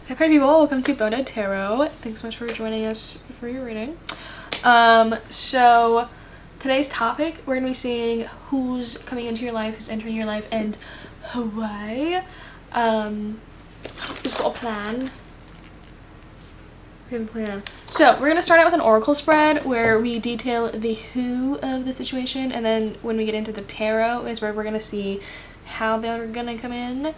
Hey party people, welcome to Bono Tarot. Thanks so much for joining us for your reading. So today's topic, we're gonna be seeing who's coming into your life, who's entering your life, and why. We've got a plan. We have a plan. So we're gonna start out with an oracle spread where we detail the who of the situation, and then when we get into the tarot is where we're gonna see how they're gonna come in,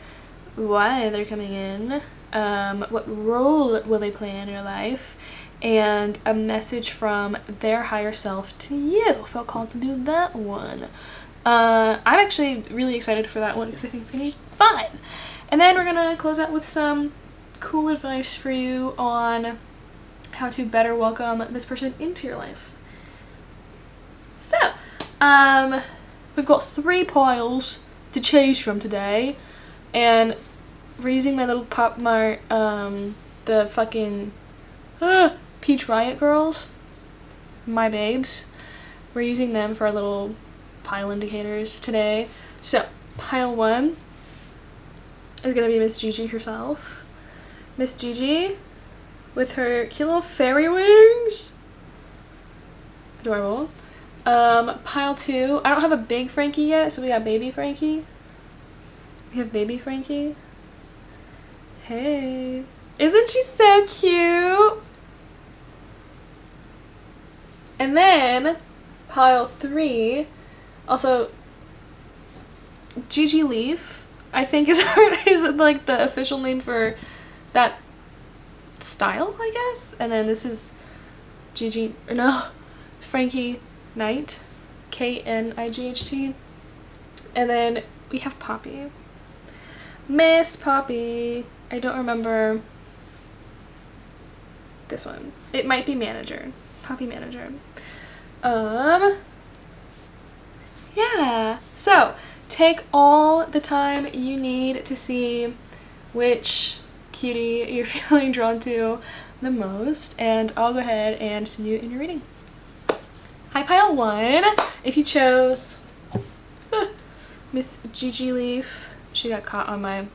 why they're coming in, what role will they play in your life, and a message from their higher self to you. Felt called to do that one. I'm actually really excited for that one because I think it's gonna be fun. And then we're gonna close out with some cool advice for you on how to better welcome this person into your life. So, we've got 3 piles to choose from today, and we're using my little Pop Mart, the fucking Peach Riot Girls, my babes. We're using them for our little pile indicators today. So, pile 1 is gonna be Miss Gigi herself. Miss Gigi with her cute little fairy wings. Adorable. Pile 2, I don't have a big Frankie yet, so we got baby Frankie. We have baby Frankie. Hey, isn't she so cute? And then pile 3, also Gigi Leaf, I think is like the official name for that style, I guess. And then this is Gigi, or no, Frankie Knight, K-N-I-G-H-T. And then we have Poppy, Miss Poppy. I don't remember this one. It might be Manager, Poppy Manager. Yeah, so take all the time you need to see which cutie you're feeling drawn to the most, and I'll go ahead and see you in your reading. Hi pile 1, if you chose Miss Gigi Leaf, she got caught on my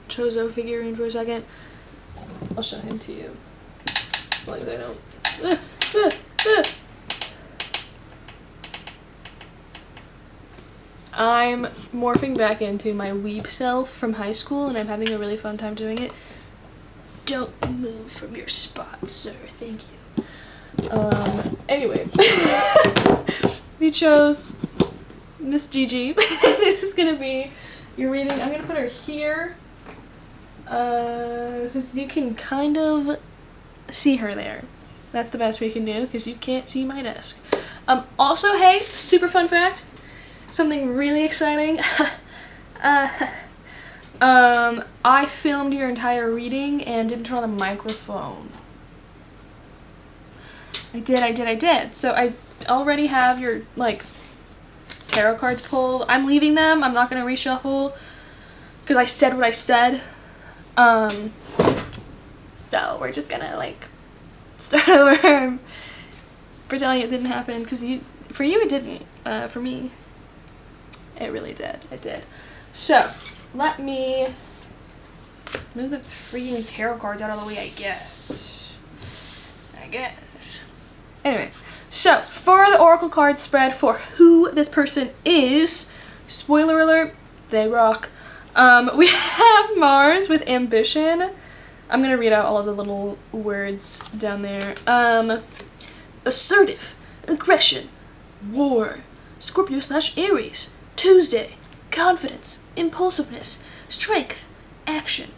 Chozo figurine for a second. I'll show him to you, as long as I don't. I'm morphing back into my weeb self from high school, and I'm having a really fun time doing it. Don't move from your spot, sir. Thank you. Anyway. We chose Miss Gigi. This is gonna be your reading. I'm gonna put her here, because you can kind of see her there. That's the best we can do, because you can't see my desk. Also, hey, super fun fact. Something really exciting. I filmed your entire reading and didn't turn on the microphone. I did. So I already have your, like, tarot cards pulled. I'm leaving them. I'm not gonna reshuffle because I said what I said. So we're just gonna, like, start over, pretending it didn't happen, because for you it didn't. For me, it really did. It did. So, let me move the freaking tarot cards out of the way, I guess. Anyway, so, for the oracle card spread for who this person is, spoiler alert, they rock. We have Mars with ambition. I'm gonna read out all of the little words down there. Assertive, aggression, war, Scorpio/Aries, Tuesday, confidence, impulsiveness, strength, action,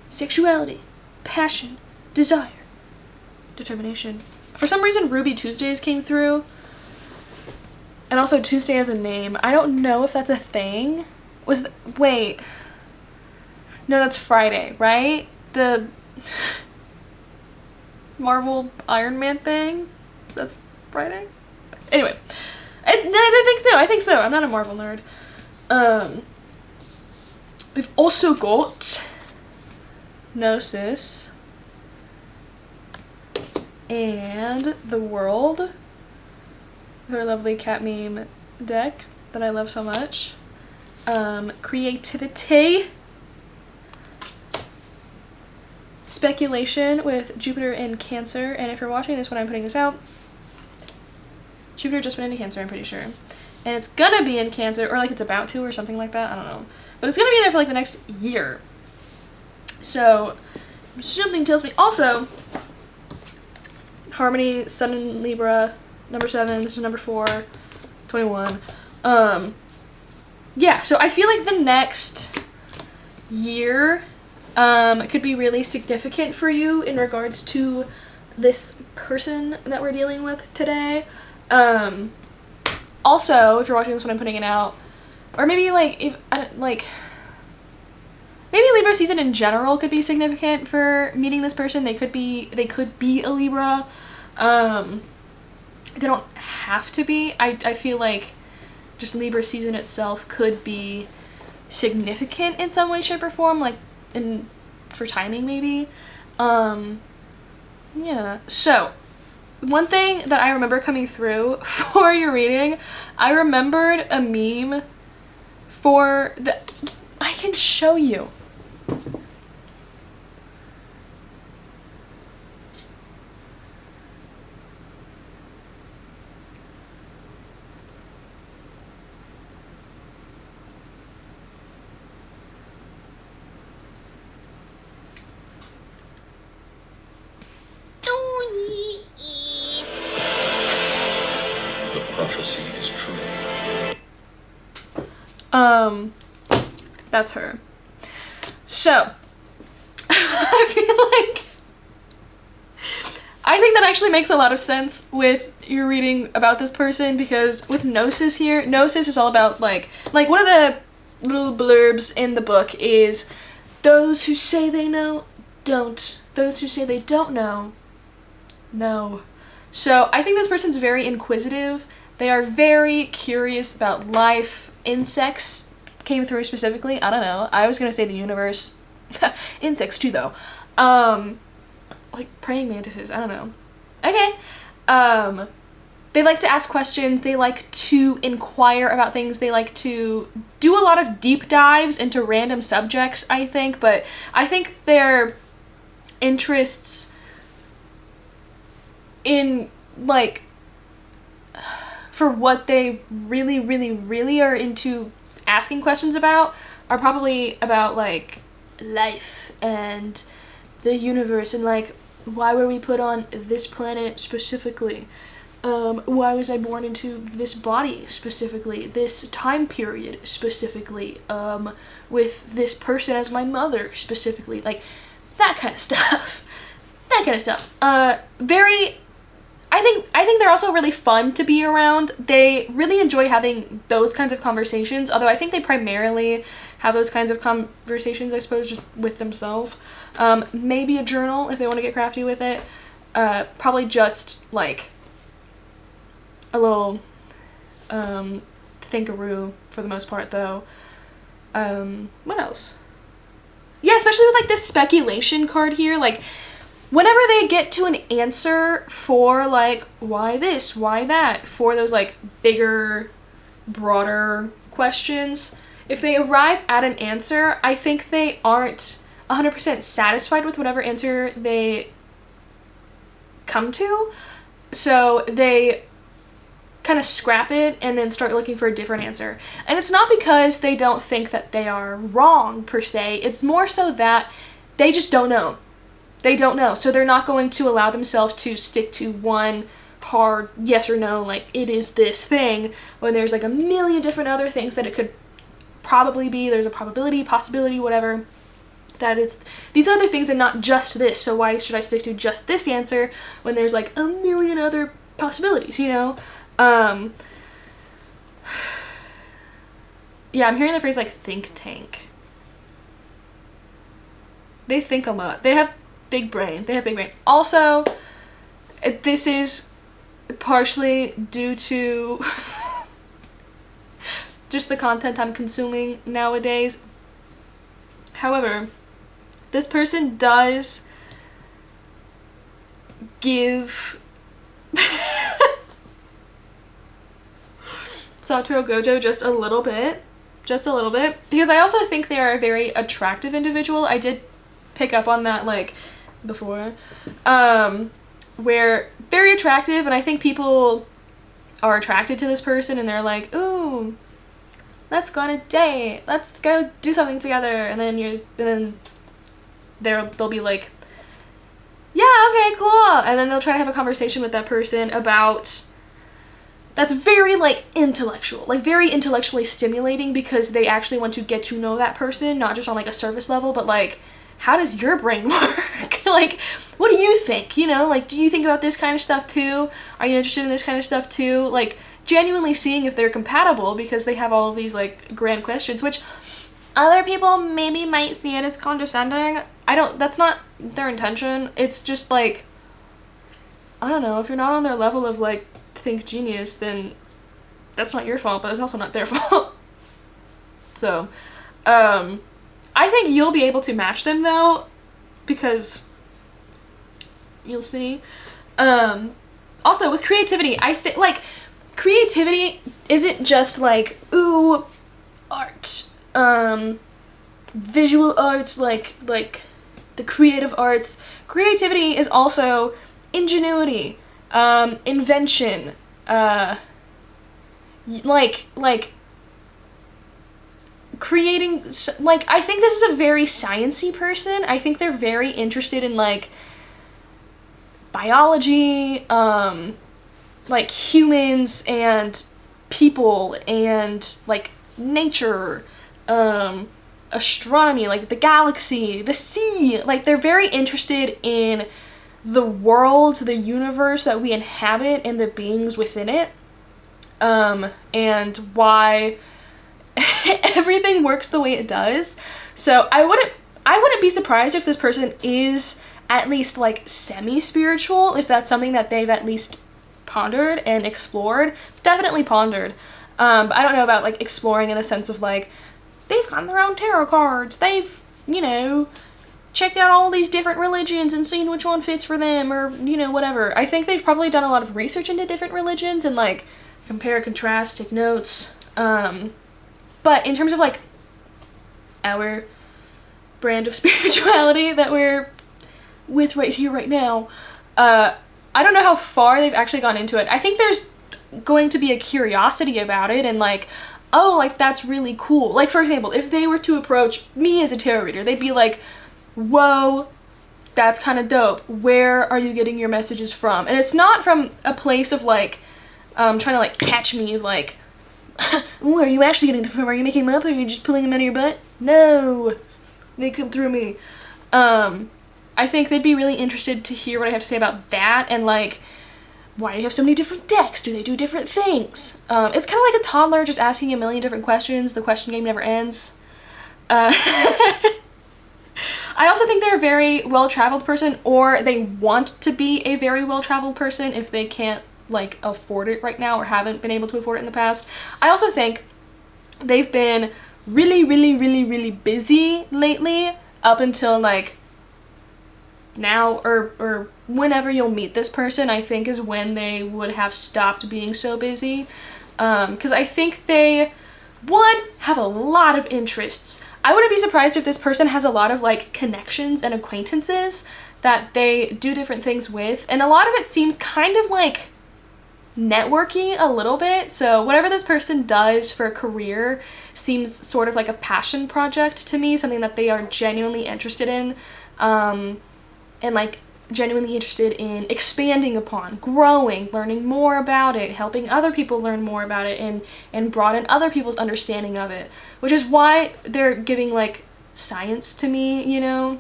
sexuality, passion, desire, determination. For some reason, Ruby Tuesdays came through, and also Tuesday as a name. I don't know if that's a thing. Wait. No, that's Friday, right? The Marvel Iron Man thing? That's Friday? Anyway. I think so. I'm not a Marvel nerd. We've also got Gnosis and the World, their lovely cat meme deck that I love so much. Creativity, speculation with Jupiter in Cancer, and if you're watching this when I'm putting this out, Jupiter just went into Cancer, I'm pretty sure. And it's gonna be in Cancer, or like it's about to, or something like that, I don't know. But it's gonna be there for like the next year. So, something tells me. Also, Harmony, Sun in Libra, number 7, this is number 4, 21. Yeah, so I feel like the next year could be really significant for you in regards to this person that we're dealing with today. Also, if you're watching this when I'm putting it out, or maybe like if maybe Libra season in general could be significant for meeting this person. They could be a Libra. They don't have to be. I feel like just Libra season itself could be significant in some way, shape, or form, like for timing maybe. Yeah. So one thing that I remember coming through for your reading, I remembered a meme for the. I can show you. That's her. So, I think that actually makes a lot of sense with your reading about this person, because with Gnosis here, Gnosis is all about like one of the little blurbs in the book is, those who say they know, don't. Those who say they don't know, no. So I think this person's very inquisitive. They are very curious about life. Insects came through specifically. I don't know. I was gonna say the universe. Insects too, though. Like praying mantises. I don't know. Okay. They like to ask questions. They like to inquire about things. They like to do a lot of deep dives into random subjects, I think. But I think their interests in, like, for what they really, really, really are into asking questions about are probably about, like, life and the universe and, like, why were we put on this planet specifically? Why was I born into this body specifically? This time period specifically? With this person as my mother specifically? Like, that kind of stuff. That kind of stuff. I think they're also really fun to be around. They really enjoy having those kinds of conversations, although I think they primarily have those kinds of conversations, I suppose, just with themselves. Maybe a journal if they want to get crafty with it. Probably just, like, a little thinkaroo for the most part, though. What else? Yeah, especially with, like, this speculation card here, like, whenever they get to an answer for, like, why this, why that, for those, like, bigger, broader questions, if they arrive at an answer, I think they aren't 100% satisfied with whatever answer they come to, so they kind of scrap it and then start looking for a different answer. And it's not because they don't think that they are wrong, per se. It's more so that they just don't know. They don't know, so they're not going to allow themselves to stick to one hard yes or no, like, it is this thing, when there's, like, a million different other things that it could probably be. There's a probability, possibility, whatever, that it's these other things and not just this. So why should I stick to just this answer when there's, like, a million other possibilities, you know? Yeah, I'm hearing the phrase, like, think tank. They think a lot. They have big brain. They have big brain. Also, this is partially due to just the content I'm consuming nowadays. However, this person does give Satoru Gojo just a little bit, because I also think they are a very attractive individual. I did pick up on that, like, before, where very attractive, and I think people are attracted to this person and they're like, ooh, let's go on a date, let's go do something together, and then they'll be like, yeah, okay, cool, and then they'll try to have a conversation with that person about, that's very like intellectual, like very intellectually stimulating, because they actually want to get to know that person, not just on like a surface level, but like, how does your brain work? Like, what do you think? You know, like, do you think about this kind of stuff too? Are you interested in this kind of stuff too? Like, genuinely seeing if they're compatible, because they have all of these like grand questions, which other people maybe might see it as condescending. That's not their intention. It's just like, I don't know, if you're not on their level of like think genius, then that's not your fault, but it's also not their fault. So, I think you'll be able to match them though, because you'll see. Also with creativity, I think like creativity isn't just like, ooh, art, visual arts, like the creative arts. Creativity is also ingenuity, invention, like creating, like, I think this is a very sciencey person. I think they're very interested in like biology, like humans and people and like nature, astronomy, like the galaxy, the sea. Like, they're very interested in the world, the universe that we inhabit and the beings within it, and why everything works the way it does. So I wouldn't be surprised if this person is at least like semi-spiritual, if that's something that they've at least pondered and explored. Definitely pondered. But I don't know about like exploring in the sense of like, they've gotten their own tarot cards, they've, you know, checked out all these different religions and seen which one fits for them, or, you know, whatever. I think they've probably done a lot of research into different religions and like compare, contrast, take notes. But in terms of like our brand of spirituality that we're with right here, right now, I don't know how far they've actually gone into it. I think there's going to be a curiosity about it and like, oh, like that's really cool. Like, for example, if they were to approach me as a tarot reader, they'd be like, whoa, that's kind of dope. Where are you getting your messages from? And it's not from a place of like, trying to like catch me, like, ooh, are you actually getting them from? Are you making them up, or are you just pulling them out of your butt? No, they come through me. I think they'd be really interested to hear what I have to say about that, and like, why do you have so many different decks? Do they do different things? It's kind of like a toddler just asking a million different questions. The question game never ends. I also think they're a very well-traveled person, or they want to be a very well-traveled person if they can't like afford it right now or haven't been able to afford it in the past. I also think they've been really, really, really, really busy lately, up until like now, or whenever you'll meet this person, I think is when they would have stopped being so busy. Because I think they, one, have a lot of interests. I wouldn't be surprised if this person has a lot of like connections and acquaintances that they do different things with, and a lot of it seems kind of like networky a little bit. So whatever this person does for a career seems sort of like a passion project to me, something that they are genuinely interested in, and like genuinely interested in expanding upon, growing, learning more about it, helping other people learn more about it, and broaden other people's understanding of it, which is why they're giving like science to me, you know.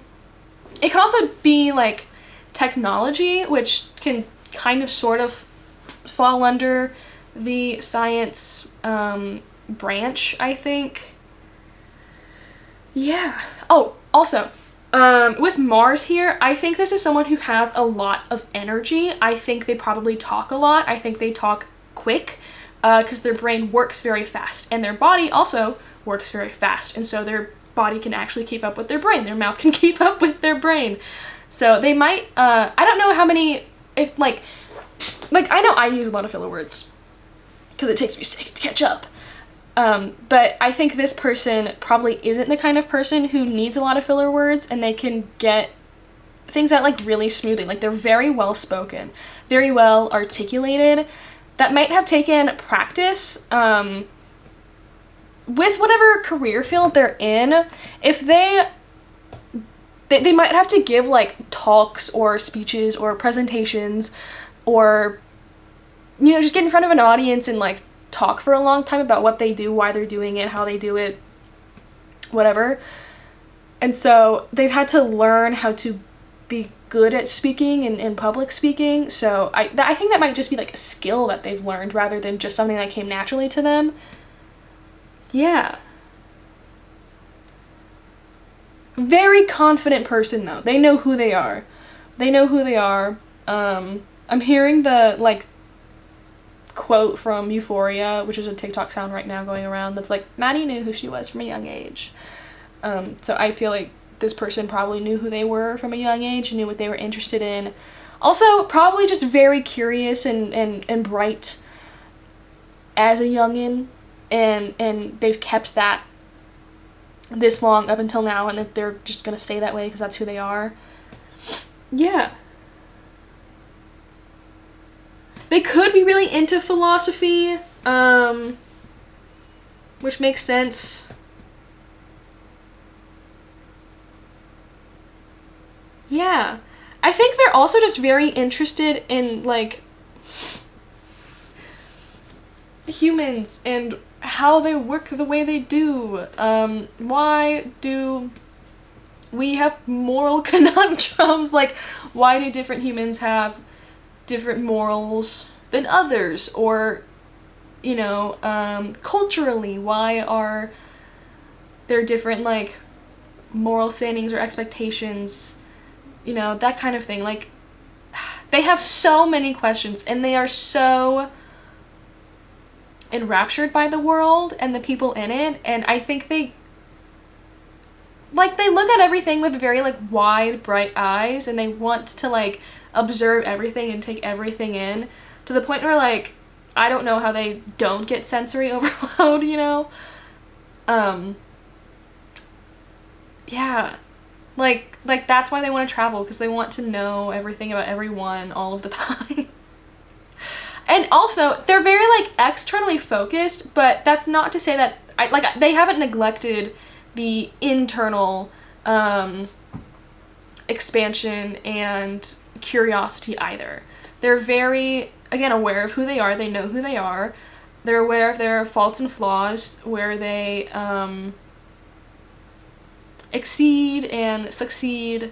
It can also be like technology, which can kind of sort of fall under the science branch, I think. Yeah. Oh, also, with Mars here, I think this is someone who has a lot of energy. I think they probably talk a lot. I think they talk quick, because their brain works very fast, and their body also works very fast, and so their body can actually keep up with their brain. Their mouth can keep up with their brain. So they might, I don't know how many, if like I know I use a lot of filler words because it takes me a second to catch up. But I think this person probably isn't the kind of person who needs a lot of filler words, and they can get things out like really smoothly. Like they're very well spoken, very well articulated. That might have taken practice with whatever career field they're in. If they might have to give like talks or speeches or presentations, or, you know, just get in front of an audience and like talk for a long time about what they do, why they're doing it, how they do it, whatever. And so they've had to learn how to be good at speaking and public speaking. So I think that might just be like a skill that they've learned rather than just something that came naturally to them. Yeah. Very confident person though. They know who they are. They know who they are. I'm hearing the like quote from Euphoria, which is a TikTok sound right now going around, that's like, Maddie knew who she was from a young age. So I feel like this person probably knew who they were from a young age, knew what they were interested in. Also, probably just very curious and bright as a youngin', and they've kept that this long up until now, and that they're just gonna stay that way because that's who they are. Yeah. They could be really into philosophy, which makes sense. Yeah. I think they're also just very interested in, like, humans and how they work the way they do. Why do we have moral conundrums? Like, why do different humans have different morals than others? Or, you know, culturally, why are there different, like, moral standings or expectations? You know, that kind of thing. Like, they have so many questions, and they are so enraptured by the world and the people in it, and I think they look at everything with very, like, wide, bright eyes, and they want to, like, observe everything and take everything in, to the point where, like, I don't know how they don't get sensory overload, you know? Yeah. Like that's why they want to travel, because they want to know everything about everyone all of the time. And also, they're very, like, externally focused, but that's not to say that, they haven't neglected the internal expansion and curiosity either. They're very, again, aware of who they are. They know who they are. They're aware of their faults and flaws, where they exceed and succeed,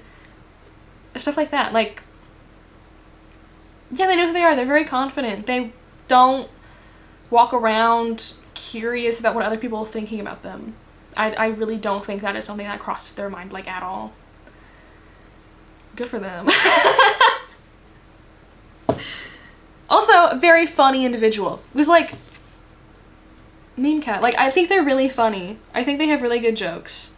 stuff like that. Like, yeah, they know who they are. They're very confident. They don't walk around curious about what other people are thinking about them. I really don't think that is something that crosses their mind, like, at all. Good for them. Also, very funny individual. It was like, meme cat. Like, I think they're really funny. I think they have really good jokes.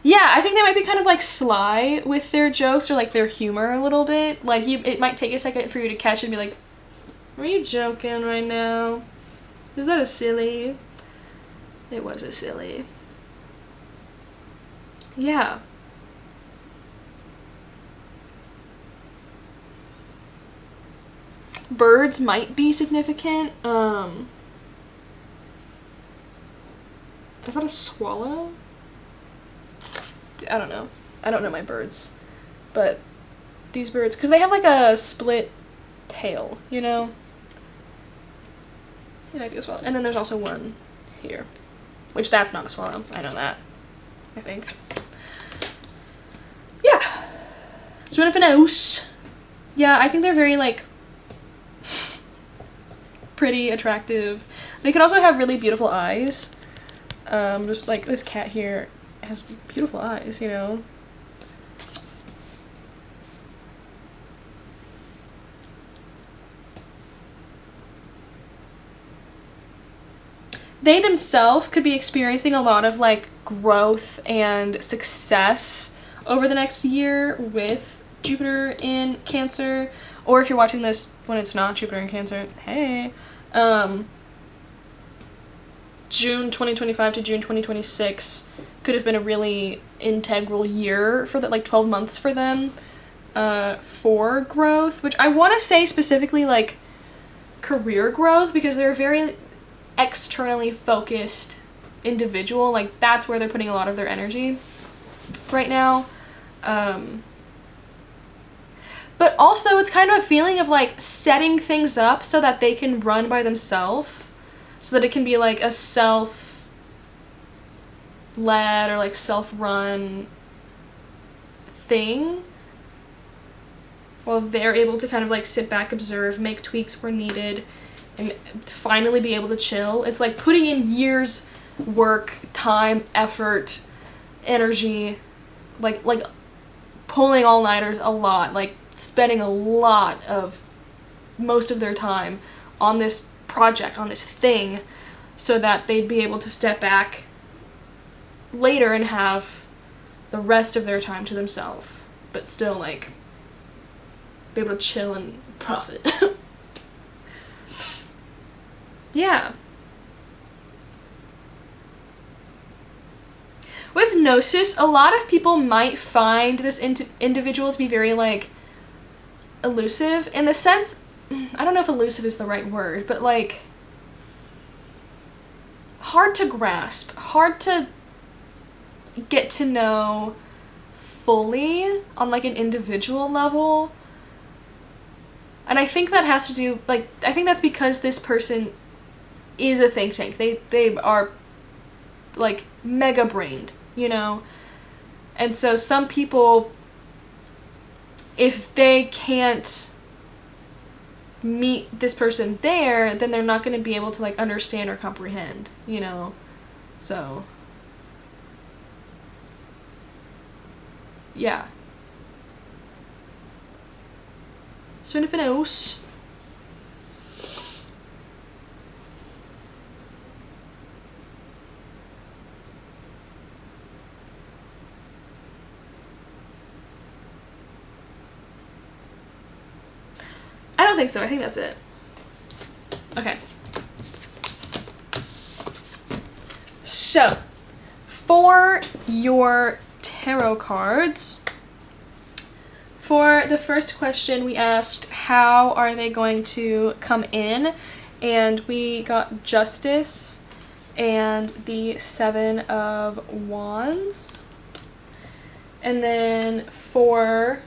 Yeah, I think they might be kind of, like, sly with their jokes, or, like, their humor a little bit. Like, it might take a second for you to catch and be like, are you joking right now? Is that a silly? It was a silly. Yeah. Birds might be significant. Is that a swallow? I don't know. I don't know my birds. But these birds, because they have, like, a split tail, you know? It might be a swallow. And then there's also one here, which that's not a swallow. I know that, I think. Yeah. So anything else? Yeah, I think they're very, like, pretty, attractive. They could also have really beautiful eyes. Just like this cat here has beautiful eyes, you know? They themselves could be experiencing a lot of, like, growth and success over the next year with Jupiter in Cancer. Or if you're watching this when it's not Jupiter in Cancer, hey. June 2025 to June 2026 could have been a really integral year for that, like, 12 months for them. for growth, which I want to say specifically like career growth, because they're a very externally focused individual. Like that's where they're putting a lot of their energy right now. But also it's kind of a feeling of like setting things up so that they can run by themselves, so that it can be like a self-led or like self-run thing. Well, they're able to kind of like sit back, observe, make tweaks where needed, and finally be able to chill. It's like putting in years work, time, effort, energy, like pulling all-nighters a lot, like spending a lot of most of their time on this project, on this thing, so that they'd be able to step back later and have the rest of their time to themselves, but still like be able to chill and profit. Yeah. With Gnosis, a lot of people might find this individual to be very like elusive, in the sense, I don't know if elusive is the right word, but like hard to grasp, hard to get to know fully on like an individual level. And I think that has to do, like, I think that's because this person is a think tank. They are like mega brained, you know? And so some people, if they can't meet this person there, then they're not going to be able to like understand or comprehend, you know? So yeah. So anything else? I don't think so. I think that's it. Okay. So, for your tarot cards, for the first question, we asked, how are they going to come in? And we got Justice and the Seven of Wands. And then for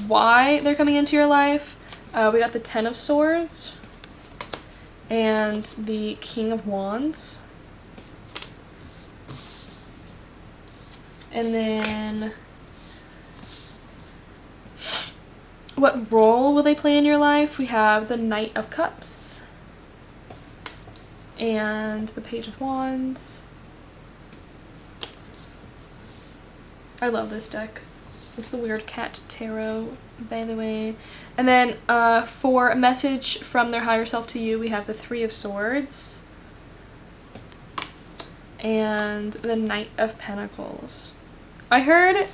why they're coming into your life, we got the Ten of Swords and the King of Wands. And then what role will they play in your life? We have the Knight of Cups and the Page of Wands. I love this deck. It's the Weird Cat Tarot, by the way. And then for a message from their higher self to you, we have the Three of Swords and the Knight of Pentacles. I heard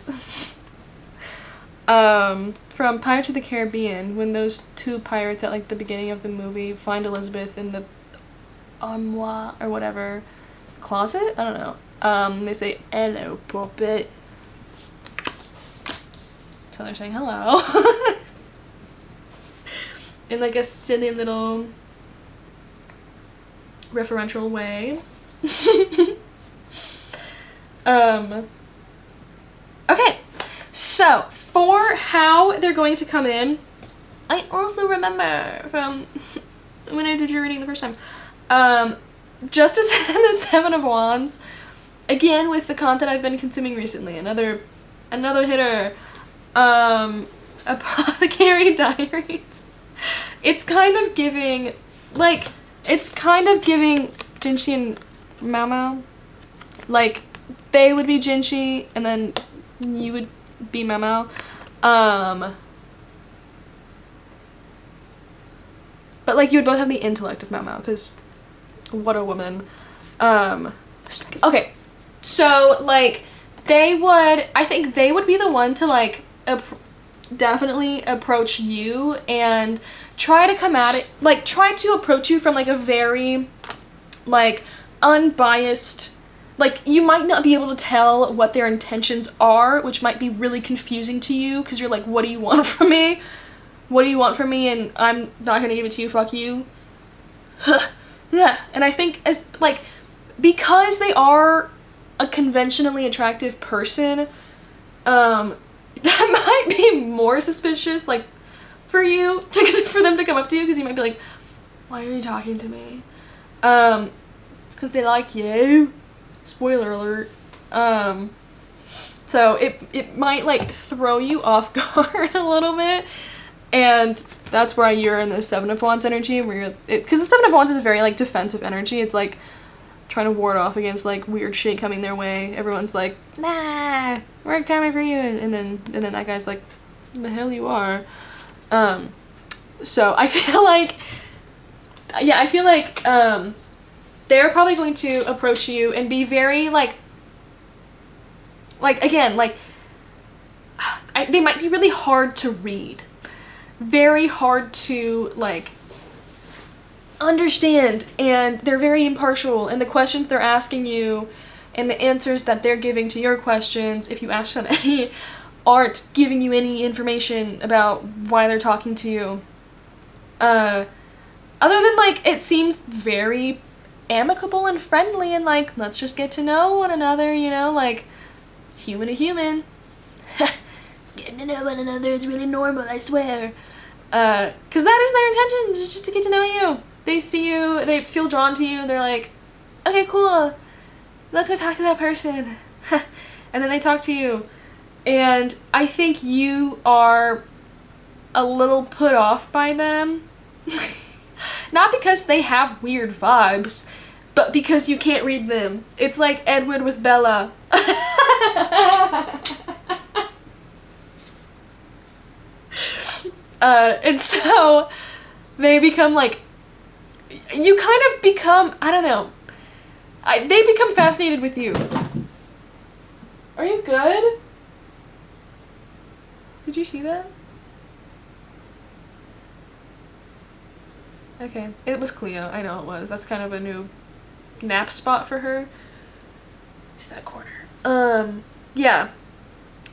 from Pirates of the Caribbean, when those two pirates at like the beginning of the movie find Elizabeth in the armoire or whatever, closet? I don't know. They say, "Hello, puppet." So they're saying hello. In like a silly little referential way. Okay, so for how they're going to come in, I also remember from when I did your reading the first time, Justice and the Seven of Wands, again with the content I've been consuming recently, another hitter, Apothecary Diaries. It's kind of giving Jinchi and Mao Mao. Like, they would be Jinchi, and then you would be Mao Mao. But, like, you would both have the intellect of Mao Mao, because what a woman. Okay, so, like, I think they would be the one to, like, definitely approach you and try to come at it, like, try to approach you from, like, a very, like, unbiased, like, you might not be able to tell what their intentions are, which might be really confusing to you, because you're like, what do you want from me? What do you want from me? And I'm not gonna give it to you, fuck you. Yeah. And I think, as like, because they are a conventionally attractive person, that might be more suspicious, like, for you, for them to come up to you, because you might be like, why are you talking to me? It's because they like you. Spoiler alert. So it might, like, throw you off guard a little bit, and that's why you're in the Seven of Wands energy, where you're, because the Seven of Wands is a very, like, defensive energy. It's like trying to ward off against, like, weird shit coming their way. Everyone's like, nah, we're coming for you, and then that guy's like, the hell you are. So I feel like, yeah, they're probably going to approach you and be very, like, again, like, they might be really hard to read. Very hard to, like, understand, and they're very impartial, and the questions they're asking you and the answers that they're giving to your questions, if you ask them any, aren't giving you any information about why they're talking to you. Other than, like, it seems very amicable and friendly, and, like, let's just get to know one another, you know, like, human to human. Getting to know one another is really normal, I swear. Because that is their intention, just to get to know you. They see you, they feel drawn to you, they're like, okay, cool, let's go talk to that person. And then they talk to you. And I think you are a little put off by them. Not because they have weird vibes, but because you can't read them. It's like Edward with Bella. And so they become, like, you kind of become, I don't know, they become fascinated with you. Are you good? Did you see that? Okay, it was Cleo. I know it was. That's kind of a new nap spot for her. Just that corner. Yeah.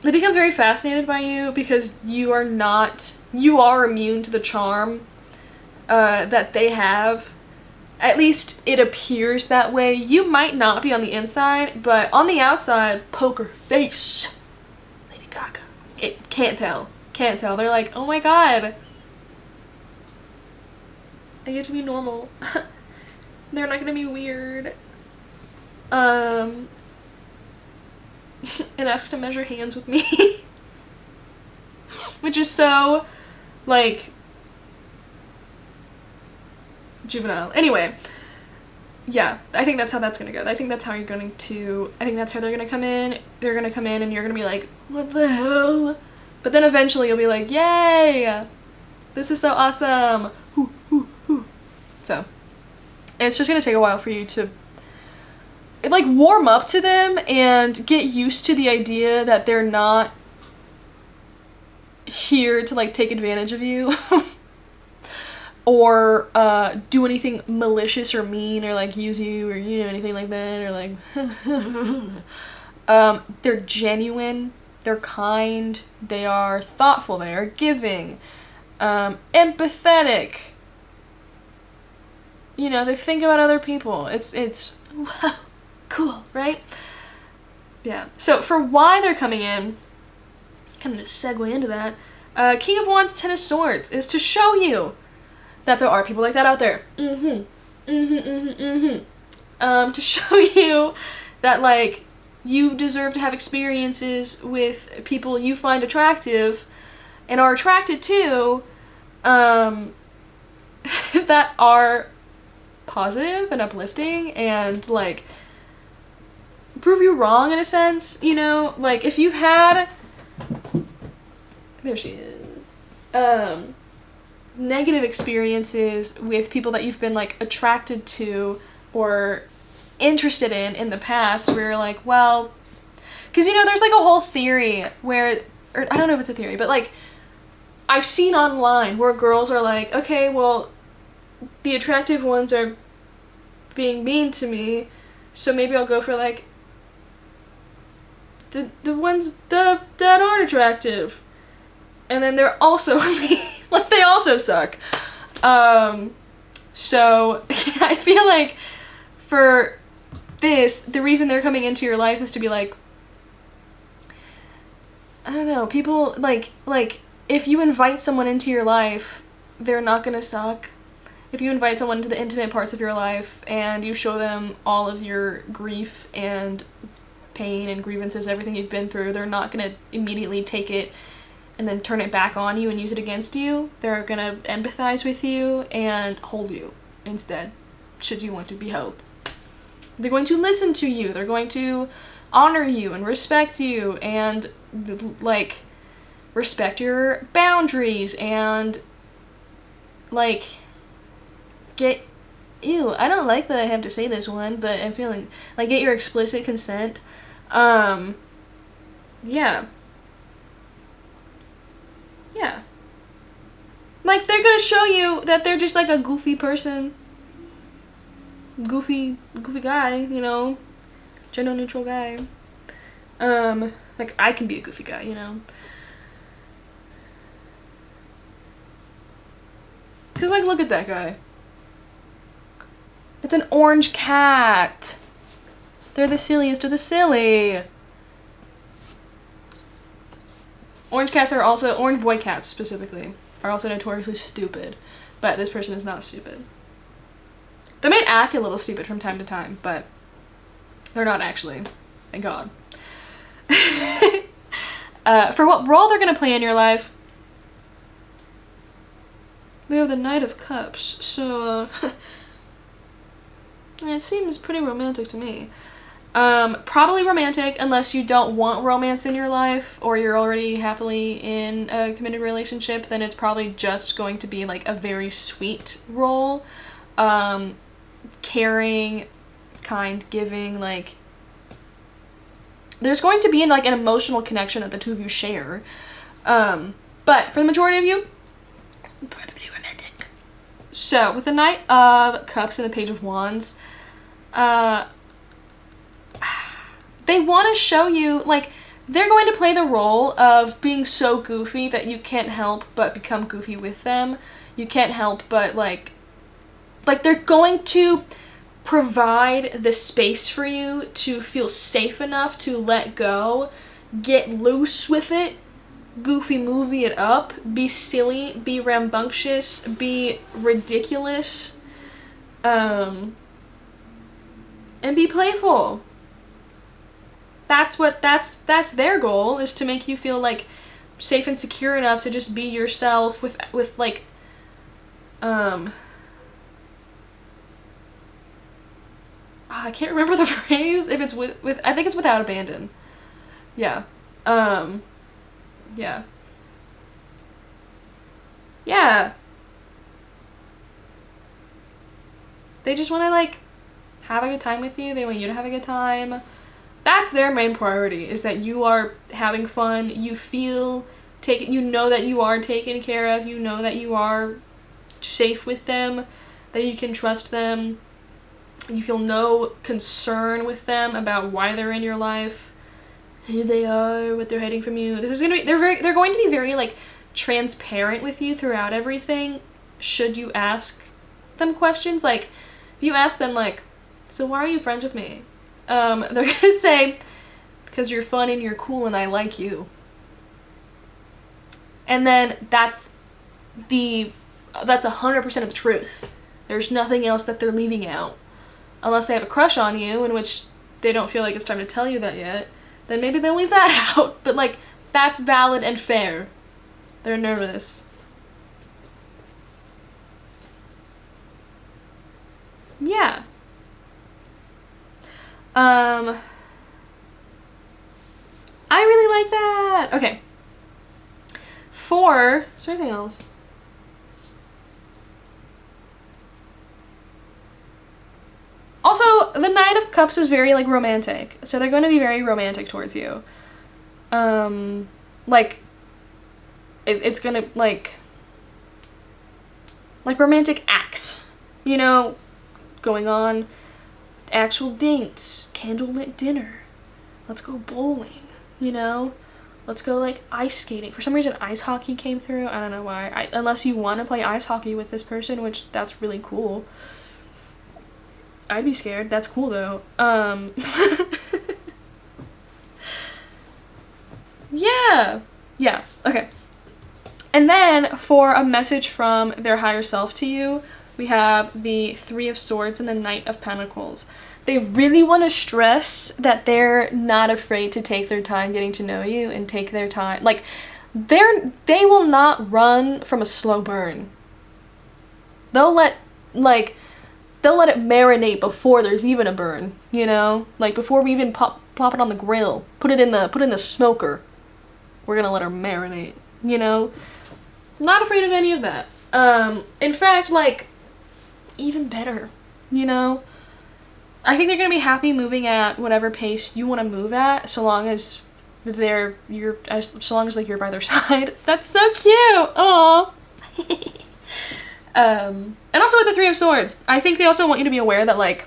They become very fascinated by you because you are immune to the charm that they have. At least it appears that way. You might not be on the inside, but on the outside, poker face. Lady Gaga. It can't tell. Can't tell. They're like, oh my god. I get to be normal. They're not gonna be weird. And ask to measure hands with me. Which is so, like, juvenile. Anyway, yeah, I think that's how that's gonna go. I think that's how they're gonna come in. They're gonna come in and you're gonna be like, what the hell? But then eventually you'll be like, yay! This is so awesome! So, it's just gonna take a while for you to, like, warm up to them and get used to the idea that they're not here to, like, take advantage of you. Or do anything malicious or mean or, like, use you or, you know, anything like that, or, like, they're genuine, they're kind, they are thoughtful, they are giving, empathetic, you know, they think about other people. It's wow, cool, right? Yeah. So for why they're coming in, kind of to segue into that, King of Wands, Ten of Swords is to show you that there are people like that out there. To show you that, like, you deserve to have experiences with people you find attractive and are attracted to, that are positive and uplifting and, like, prove you wrong in a sense, you know? Like, if you've had, there she is, negative experiences with people that you've been, like, attracted to or interested in the past, where you're like, well, because, you know, there's, like, a whole theory where, or I don't know if it's a theory, but, like, I've seen online where girls are like, okay, well, the attractive ones are being mean to me, so maybe I'll go for, like, the ones that aren't attractive. And then they're also like they also suck. So I feel like for this, the reason they're coming into your life is to be like, I don't know, people like if you invite someone into your life, they're not gonna suck. If you invite someone into the intimate parts of your life and you show them all of your grief and pain and grievances, everything you've been through, they're not gonna immediately take it and then turn it back on you and use it against you. They're gonna empathize with you and hold you instead, should you want to be held. They're going to listen to you. They're going to honor you and respect you and like respect your boundaries and like get I don't like that I have to say this one, but I'm feeling like get your explicit consent. Yeah. Like they're gonna show you that they're just like a goofy person. Goofy guy, you know, gender neutral guy. Like I can be a goofy guy, you know. Cause like look at that guy. It's an orange cat. They're the silliest of the silly. Orange boy cats specifically, are also notoriously stupid, but this person is not stupid. They might act a little stupid from time to time, but they're not actually. Thank God. For what role they're gonna play in your life, we have the Knight of Cups, so it seems pretty romantic to me. Probably romantic unless you don't want romance in your life or you're already happily in a committed relationship, then it's probably just going to be like a very sweet role. Caring, kind, giving, like there's going to be like an emotional connection that the two of you share. But for the majority of you, probably romantic. So with the Knight of Cups and the Page of Wands, they want to show you, like, they're going to play the role of being so goofy that you can't help but become goofy with them. You can't help but, like they're going to provide the space for you to feel safe enough to let go, get loose with it, goofy movie it up, be silly, be rambunctious, be ridiculous, and be playful. That's their goal, is to make you feel like safe and secure enough to just be yourself with like I can't remember the phrase, if it's with I think it's without abandon. Yeah. Yeah. Yeah. They just want to like have a good time with you. They want you to have a good time. That's their main priority, is that you are having fun, you feel taken, you know that you are taken care of, you know that you are safe with them, that you can trust them, you feel no concern with them about why they're in your life, who they are, what they're hiding from you. This is gonna be, they're going to be very like transparent with you throughout everything. Should you ask them questions, like if you ask them like, so why are you friends with me? They're gonna say, because you're fun and you're cool and I like you. And then that's 100% of the truth. There's nothing else that they're leaving out. Unless they have a crush on you, in which they don't feel like it's time to tell you that yet, then maybe they'll leave that out. But like, that's valid and fair. They're nervous. Yeah. I really like that. Okay. Is there anything else? Also, the Knight of Cups is very, like, romantic. So they're going to be very romantic towards you. Like, it's gonna, like romantic acts, you know, going on actual dates, candlelit dinner, let's go bowling, you know? Let's go like ice skating. For some reason ice hockey came through. I don't know why. Unless you want to play ice hockey with this person, which that's really cool. I'd be scared. That's cool though. Yeah. Yeah. Okay. And then for a message from their higher self to you, we have the Three of Swords and the Knight of Pentacles. They really want to stress that they're not afraid to take their time getting to know you and take their time. Like, they will not run from a slow burn. They'll let it marinate before there's even a burn, you know? Like, before we even plop it on the grill, put it in the smoker. We're gonna let her marinate, you know? Not afraid of any of that. In fact, like, even better, you know? I think they're gonna be happy moving at whatever pace you want to move at, so long as like you're by their side. That's so cute. Aww. And also with the Three of Swords, I think they also want you to be aware that like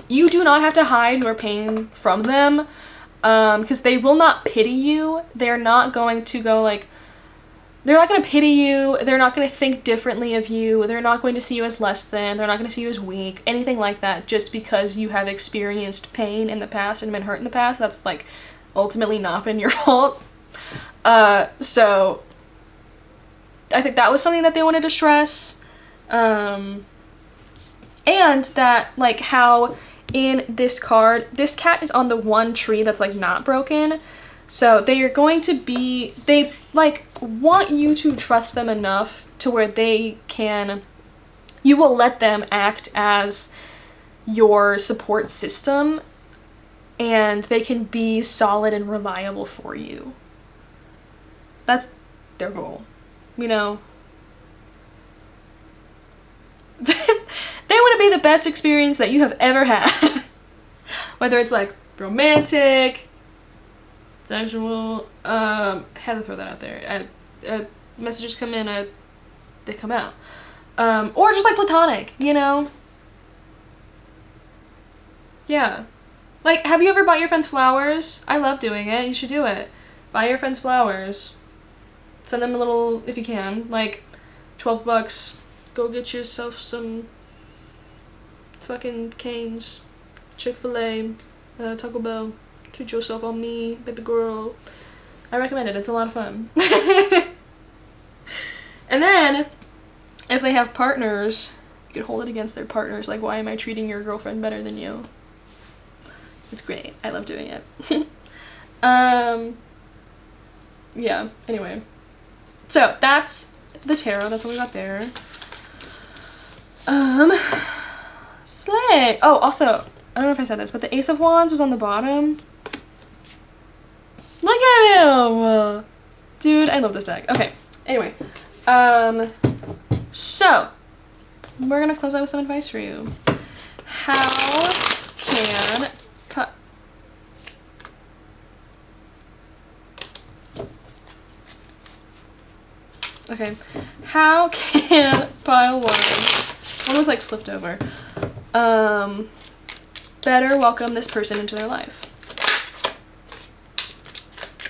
you do not have to hide your pain from them, because they will not pity you. They're not going to go like. They're not going to pity you, they're not going to think differently of you, they're not going to see you as less than, they're not going to see you as weak, anything like that, just because you have experienced pain in the past and been hurt in the past. That's, like, ultimately not been your fault. So, I think that was something that they wanted to stress. And that, like, how in this card, this cat is on the one tree that's, like, not broken. So they are going to be, they like want you to trust them enough to where you will let them act as your support system and they can be solid and reliable for you. That's their goal, you know? They want to be the best experience that you have ever had. Whether it's like romantic, sexual, had to throw that out there. Messages come in, they come out. Or just like platonic, you know? Yeah. Like, have you ever bought your friends flowers? I love doing it. You should do it. Buy your friends flowers. Send them a little, if you can, like, $12. Go get yourself some fucking Cane's, Chick-fil-A, Taco Bell. Treat yourself on me, baby girl. I recommend it. It's a lot of fun. And then, if they have partners, you could hold it against their partners. Like, why am I treating your girlfriend better than you? It's great. I love doing it. Yeah. Anyway. So, that's the tarot. That's what we got there. Slay. Oh, also, I don't know if I said this, but the Ace of Wands was on the bottom. Look at him! Dude, I love this deck. Okay, anyway. So, we're gonna close out with some advice for you. How can Okay. How can pile one was like flipped over. Better welcome this person into their life.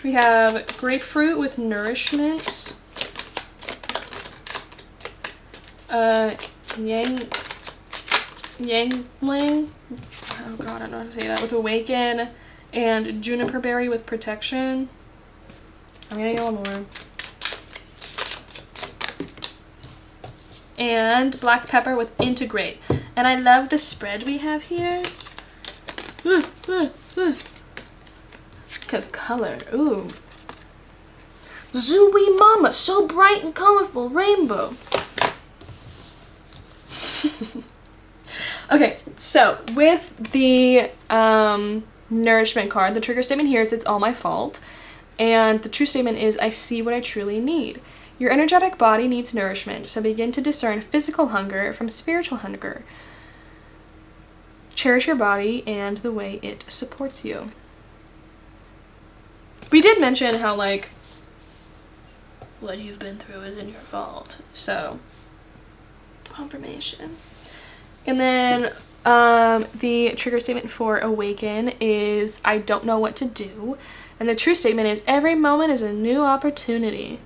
We have grapefruit with nourishment. Yangling. Oh god, I don't know how to say that. With awaken. And juniper berry with protection. I'm gonna get one more. And black pepper with integrate. And I love the spread we have here. Because color, ooh. Zooey mama, so bright and colorful, rainbow. Okay, so with the nourishment card, the trigger statement here is it's all my fault. And the true statement is I see what I truly need. Your energetic body needs nourishment, so begin to discern physical hunger from spiritual hunger. Cherish your body and the way it supports you. We did mention how, like, what you've been through isn't your fault. So, confirmation. And then the trigger statement for awaken is I don't know what to do. And the true statement is every moment is a new opportunity.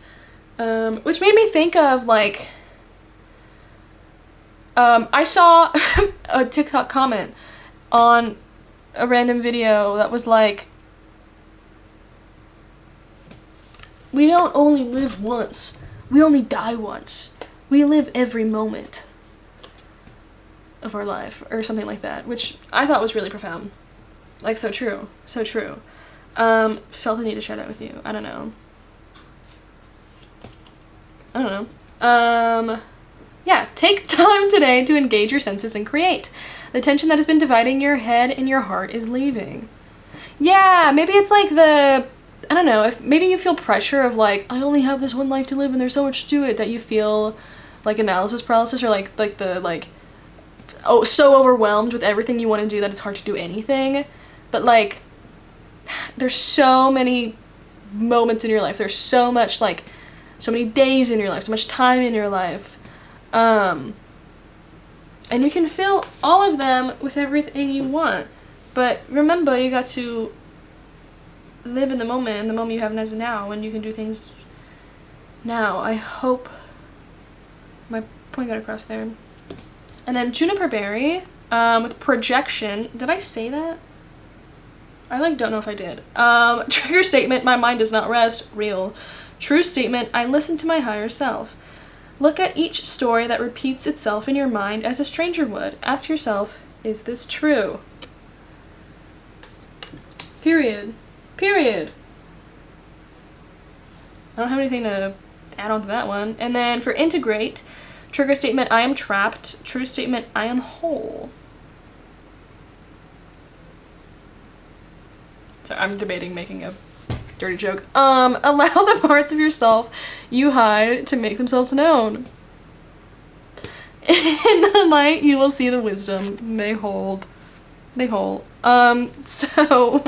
Which made me think of, like, I saw a TikTok comment on a random video that was like, we don't only live once, we only die once. We live every moment of our life, or something like that, which I thought was really profound. Like, so true. So true. Felt the need to share that with you. I don't know. Yeah, take time today to engage your senses and create. The tension that has been dividing your head and your heart is leaving. Yeah, maybe it's like the, I don't know, if maybe you feel pressure of like, I only have this one life to live and there's so much to it, that you feel like analysis paralysis, or like oh, so overwhelmed with everything you want to do that it's hard to do anything. But like, there's so many moments in your life, there's so much, like, so many days in your life, so much time in your life, and you can fill all of them with everything you want. But remember, you got to live in the moment, and the moment you have as now, and you can do things now. I hope my point got across there. And then juniper berry, with projection. Did I say that? I like don't know if I did. Trigger statement, my mind does not rest. Real. True statement, I listen to my higher self. Look at each story that repeats itself in your mind as a stranger would. Ask yourself, is this true? Period. Period. I don't have anything to add on to that one. And then for integrate, trigger statement, I am trapped. True statement, I am whole. Sorry, I'm debating making a dirty joke. Allow the parts of yourself you hide to make themselves known. In the light, you will see the wisdom they hold. They hold. So...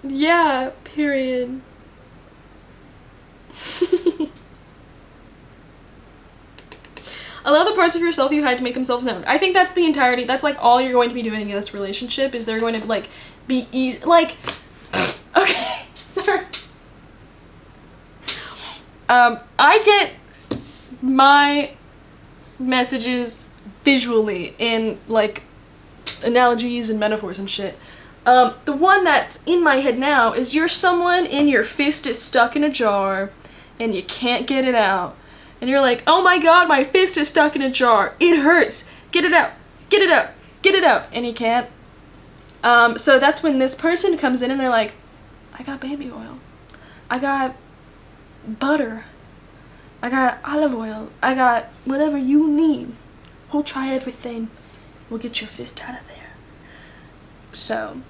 yeah, period. Allow the parts of yourself you hide to make themselves known. I think that's the entirety, that's like all you're going to be doing in this relationship, is they're going to like be easy, like, okay, sorry. I get my messages visually in like analogies and metaphors and shit. The one that's in my head now is you're someone and your fist is stuck in a jar and you can't get it out. And you're like, oh my god, my fist is stuck in a jar. It hurts. Get it out. Get it out. Get it out. And you can't. So that's when this person comes in and they're like, I got baby oil. I got butter. I got olive oil. I got whatever you need. We'll try everything. We'll get your fist out of there. So.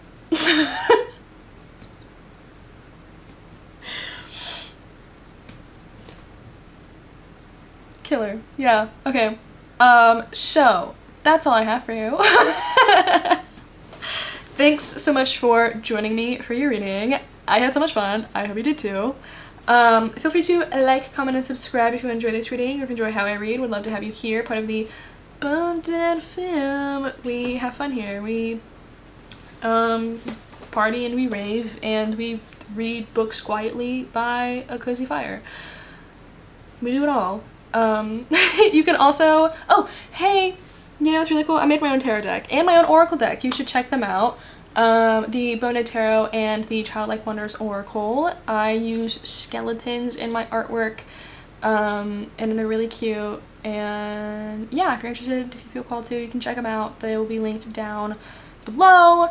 Killer. Yeah. Okay. So that's all I have for you. Thanks so much for joining me for your reading. I had so much fun. I hope you did too. Feel free to like, comment, and subscribe if you enjoy this reading or if you enjoy how I read. Would love to have you here, part of the Bonded Fam. We have fun here. We party and we rave and we read books quietly by a cozy fire. We do it all. You can also, oh, hey, you know what's really cool? I made my own tarot deck and my own oracle deck. You should check them out. The Bonded Tarot and the Childlike Wonders Oracle. I use skeletons in my artwork, and they're really cute. And yeah, if you're interested, if you feel called to, you can check them out. They will be linked down below.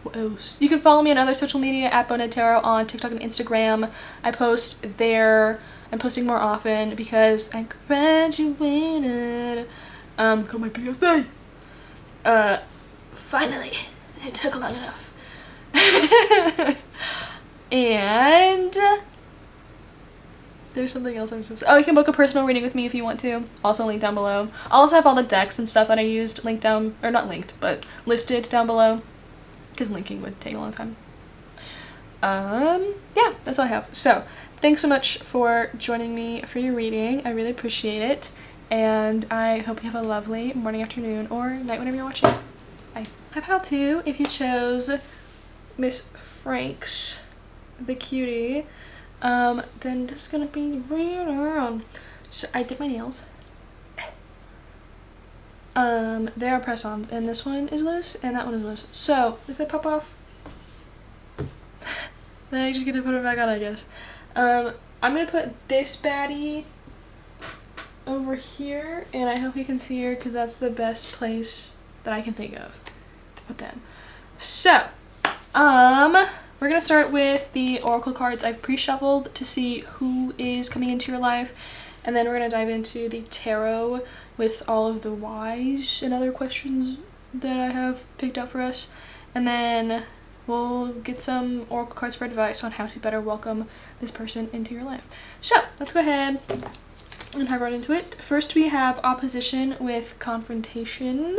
What else? You can follow me on other social media at Bonded Tarot on TikTok and Instagram. I post there. I'm posting more often because I graduated. Got my BFA. Finally. It took long enough. And there's something else I'm supposed to. Oh, you can book a personal reading with me if you want to. Also linked down below. I'll also have all the decks and stuff that I used linked down, or not linked, but listed down below. Because linking would take a long time. Yeah, that's all I have. So, thanks so much for joining me for your reading. I really appreciate it. and I hope you have a lovely morning, afternoon, or night whenever you're watching. Bye. Hi pile 2, if you chose Miss Frank's the cutie, then this is gonna be right around. So I did my nails. They are press-ons, and this one is loose, and that one is loose. So if they pop off, then I just get to put it back on, I guess. I'm gonna put this baddie over here, and I hope you can see her because that's the best place that I can think of to put them. So, we're gonna start with the oracle cards I've pre-shuffled to see who is coming into your life, and then we're gonna dive into the tarot with all of the whys and other questions that I have picked out for us, and then we'll get some oracle cards for advice on how to better welcome this person into your life. So let's go ahead and dive right into it. First we have opposition with confrontation.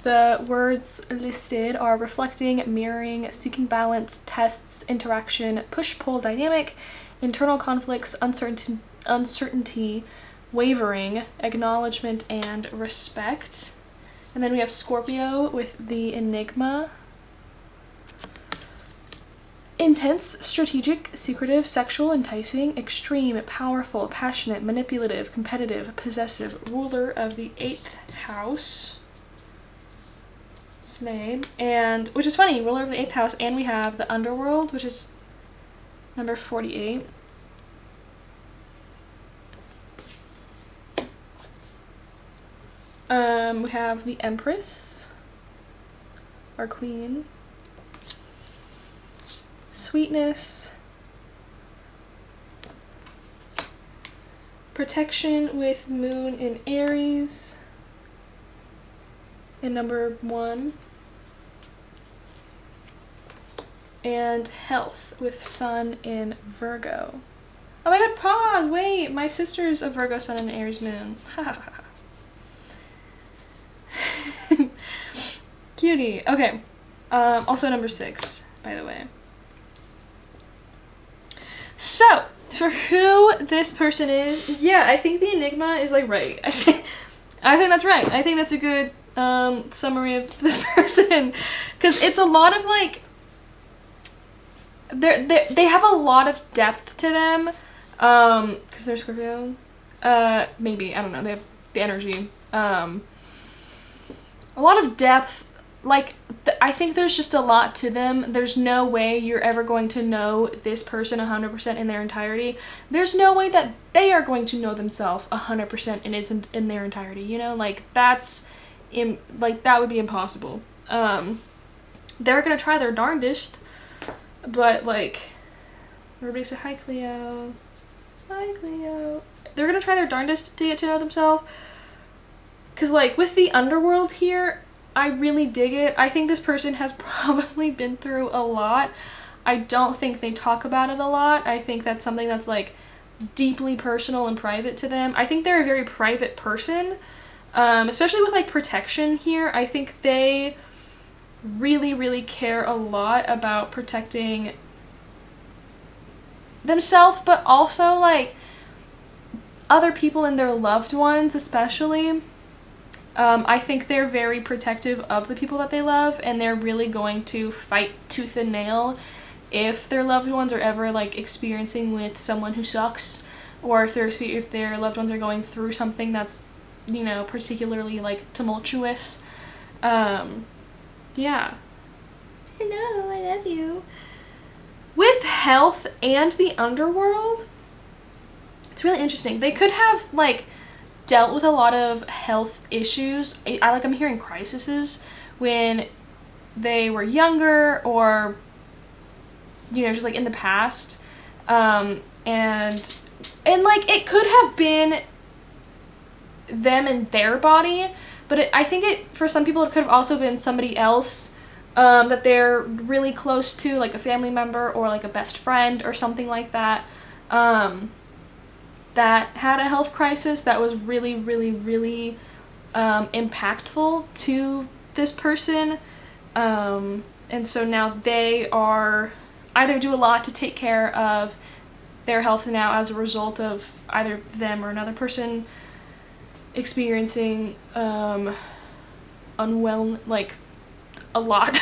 The words listed are reflecting, mirroring, seeking balance, tests, interaction, push-pull dynamic, internal conflicts, uncertainty, wavering, acknowledgement, and respect. And then we have Scorpio with the enigma. Intense, strategic, secretive, sexual, enticing, extreme, powerful, passionate, manipulative, competitive, possessive, ruler of the 8th house. Slay. And, which is funny, ruler of the 8th house, and we have the underworld, which is number 48. We have the Empress, our queen. Sweetness. Protection with moon in Aries. And number 1. And health with sun in Virgo. Oh my god, pause! Wait, my sister's a Virgo sun and Aries moon. Cutie. Okay. Also number 6, by the way. So, for who this person is, yeah, I think the enigma is like right. I think that's right. I think that's a good summary of this person, because it's a lot of like they have a lot of depth to them, because they're Scorpio. Maybe, I don't know. They have the energy. A lot of depth. Like, I think there's just a lot to them. There's no way you're ever going to know this person 100% in their entirety. There's no way that they are going to know themselves 100% in their entirety, you know? Like, that would be impossible. They're gonna try their darndest, but, like, everybody say hi, Cleo. Hi, Cleo. They're gonna try their darndest to get to know themselves. Because, like, with the underworld here, I really dig it. I think this person has probably been through a lot. I don't think they talk about it a lot. I think that's something that's like deeply personal and private to them. I think they're a very private person, especially with like protection here. I think they really, really care a lot about protecting themselves, but also like other people and their loved ones especially. I think they're very protective of the people that they love, and they're really going to fight tooth and nail if their loved ones are ever like experiencing with someone who sucks, or if their loved ones are going through something that's, you know, particularly like tumultuous. Yeah. Hello, I love you. With health and the underworld, it's really interesting. They could have like dealt with a lot of health issues. I'm hearing crises when they were younger, or, you know, just like in the past. And like it could have been them and their body, but I think for some people it could have also been somebody else that they're really close to, like a family member or like a best friend or something like that. That had a health crisis that was really, really, really impactful to this person. And so now they are either do a lot to take care of their health now as a result of either them or another person experiencing unwell, like, a lot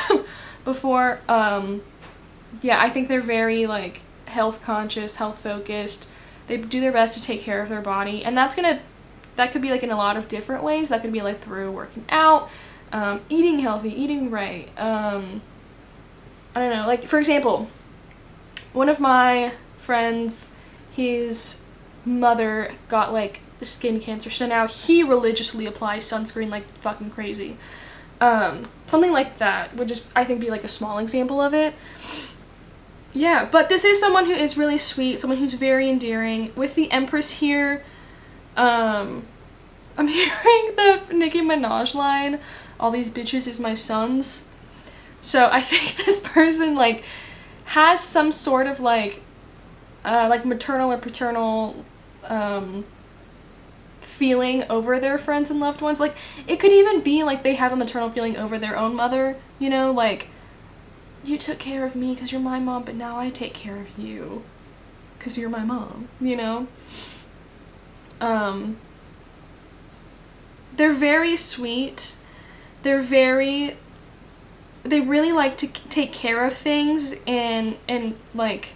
before. Yeah, I think they're very, like, health conscious, health focused. They do their best to take care of their body, and that could be, like, in a lot of different ways. That could be, like, through working out, eating healthy, eating right. I don't know, like, for example, one of my friends, his mother got, like, skin cancer, so now he religiously applies sunscreen like fucking crazy. Something like that would just, I think, be, like, a small example of it. Yeah, but this is someone who is really sweet, someone who's very endearing. With the Empress here, I'm hearing the Nicki Minaj line, all these bitches is my sons. So I think this person, like, has some sort of, like maternal or paternal, feeling over their friends and loved ones. Like, it could even be, like, they have a maternal feeling over their own mother, you know, like, you took care of me because you're my mom, but now I take care of you because you're my mom, you know? They're very sweet. They really like to take care of things in like,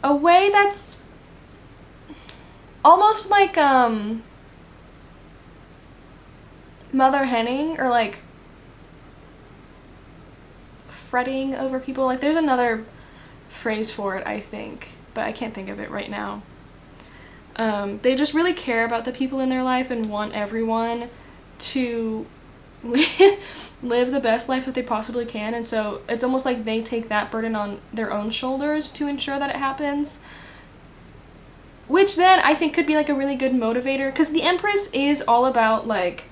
a way that's almost like, mother henning, or, like, fretting over people. Like, there's another phrase for it, I think, but I can't think of it right now. They just really care about the people in their life and want everyone to live the best life that they possibly can, and so it's almost like they take that burden on their own shoulders to ensure that it happens, which then I think could be, like, a really good motivator, because the Empress is all about, like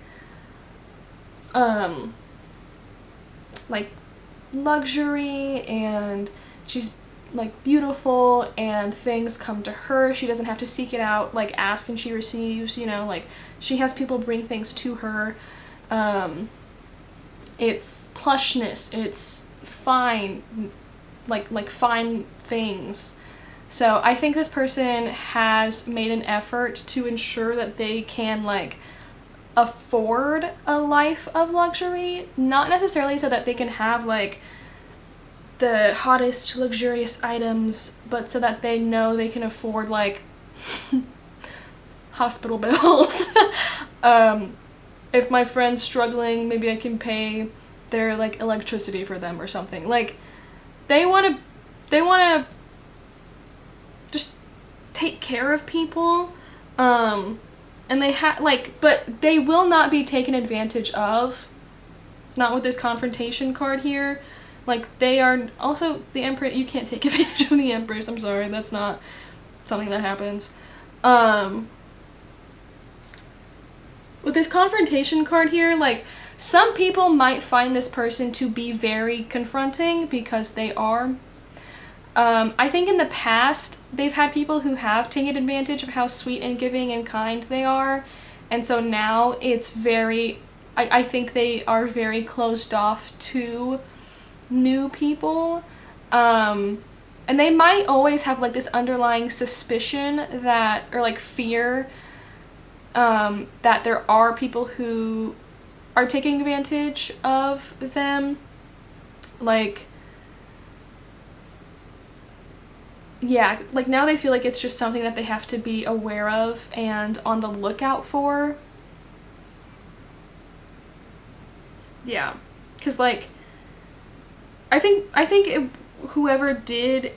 luxury, and she's, like, beautiful, and things come to her. She doesn't have to seek it out, like, ask and she receives, you know, like, she has people bring things to her. It's plushness, it's fine, like fine things. So I think this person has made an effort to ensure that they can, like, afford a life of luxury, not necessarily so that they can have, like, the hottest luxurious items, but so that they know they can afford, like, hospital bills. If my friend's struggling, maybe I can pay their, like, electricity for them or something. Like, they want to just take care of people, and they but they will not be taken advantage of. Not with this confrontation card here. Like, they are also the Empress. You can't take advantage of the Empress. I'm sorry, that's not something that happens. With this confrontation card here, like, some people might find this person to be very confronting because they are. I think in the past, they've had people who have taken advantage of how sweet and giving and kind they are. And so now it's I think they are very closed off to new people. And they might always have, like, this underlying suspicion that, or, like, fear, that there are people who are taking advantage of them. Like, yeah, like, now they feel like it's just something that they have to be aware of and on the lookout for. Yeah, because, like, I think whoever did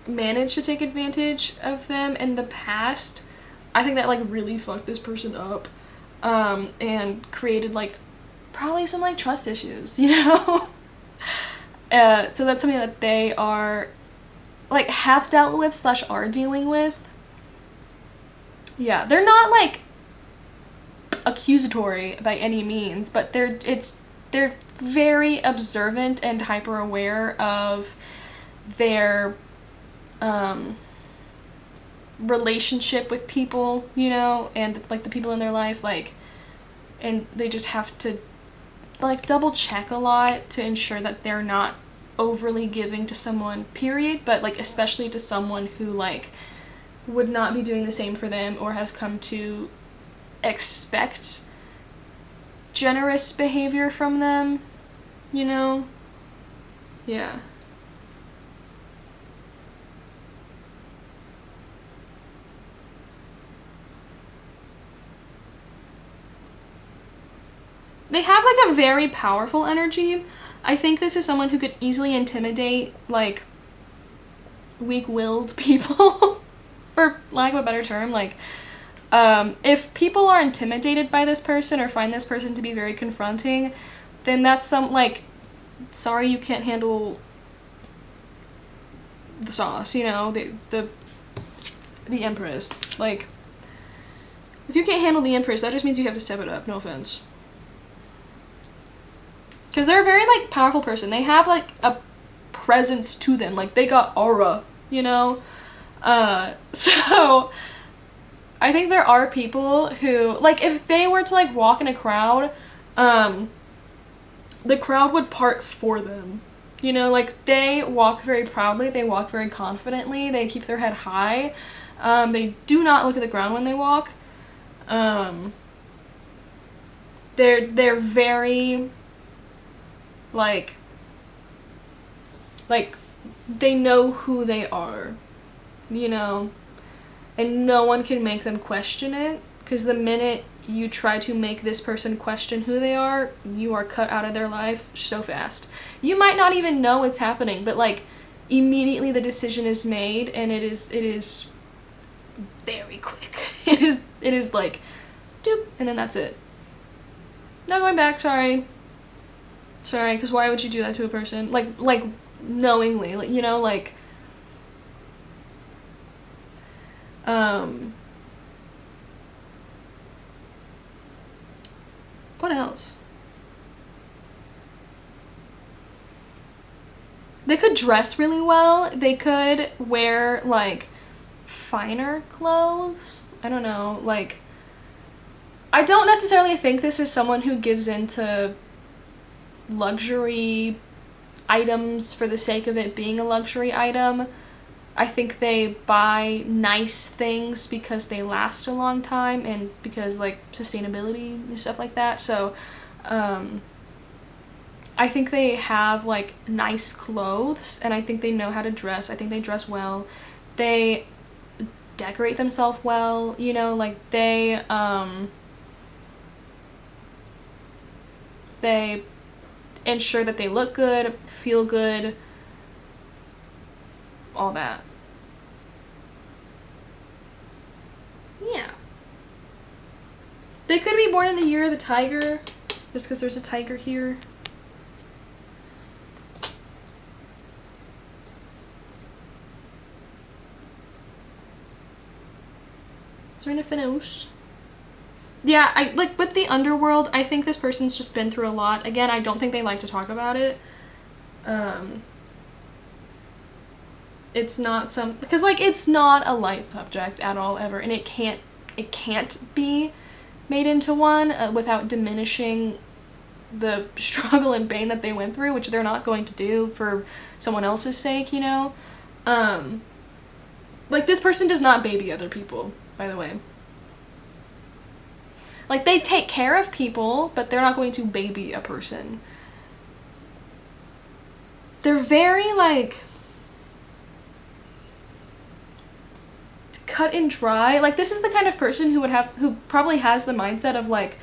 manage to take advantage of them in the past, I think that, like, really fucked this person up, and created, like, probably some, like, trust issues, you know? So that's something that they are, like, have dealt with / are dealing with. Yeah, they're not, like, accusatory by any means, but they're very observant and hyper aware of their relationship with people, you know, and, like, the people in their life, like, and they just have to, like, double check a lot to ensure that they're not overly giving to someone, period, but like especially to someone who like would not be doing the same for them or has come to expect generous behavior from them, you know? Yeah. They have like a very powerful energy. I think this is someone who could easily intimidate like weak-willed people, for lack of a better term. Like, if people are intimidated by this person or find this person to be very confronting, then that's some, like, sorry, you can't handle the sauce, you know, the Empress. Like, if you can't handle the Empress, that just means you have to step it up, no offense. Because they're a very, like, powerful person. They have, like, a presence to them. Like, they got aura, you know? So, I think there are people who, like, if they were to, like, walk in a crowd, the crowd would part for them. You know, like, they walk very proudly, they walk very confidently, they keep their head high, they do not look at the ground when they walk. They're very, like, they know who they are, you know, and no one can make them question it, because the minute you try to make this person question who they are, you are cut out of their life so fast. You might not even know what's happening, but, like, immediately the decision is made, and it is very quick. It is like, doop, and then that's it. No going back, sorry, because why would you do that to a person? Like, knowingly, like, you know, like, what else? They could dress really well. They could wear, like, finer clothes. I don't know, like, I don't necessarily think this is someone who gives into luxury items for the sake of it being a luxury item. I think they buy nice things because they last a long time and because, like, sustainability and stuff like that. So, I think they have, like, nice clothes, and I think they know how to dress. I think they dress well. They decorate themselves well, you know, like, they ensure that they look good, feel good, all that. Yeah. They could be born in the year of the tiger, just because there's a tiger here. Is there anything else? Yeah, I, like, with the underworld, I think this person's just been through a lot. Again, I don't think they like to talk about it. It's not because, like, it's not a light subject at all, ever, and it can't be made into one without diminishing the struggle and pain that they went through, which they're not going to do for someone else's sake, you know? Like, this person does not baby other people, by the way. Like, they take care of people, but they're not going to baby a person. They're very, like, cut and dry. Like, this is the kind of person who probably has the mindset of, like,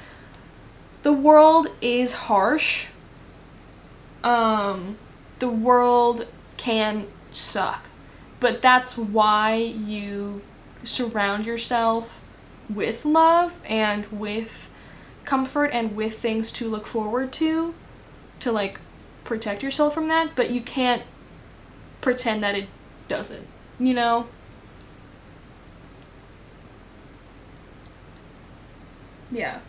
the world is harsh. The world can suck. But that's why you surround yourself with love and with comfort and with things to look forward to, like, protect yourself from that, but you can't pretend that it doesn't, you know? Yeah.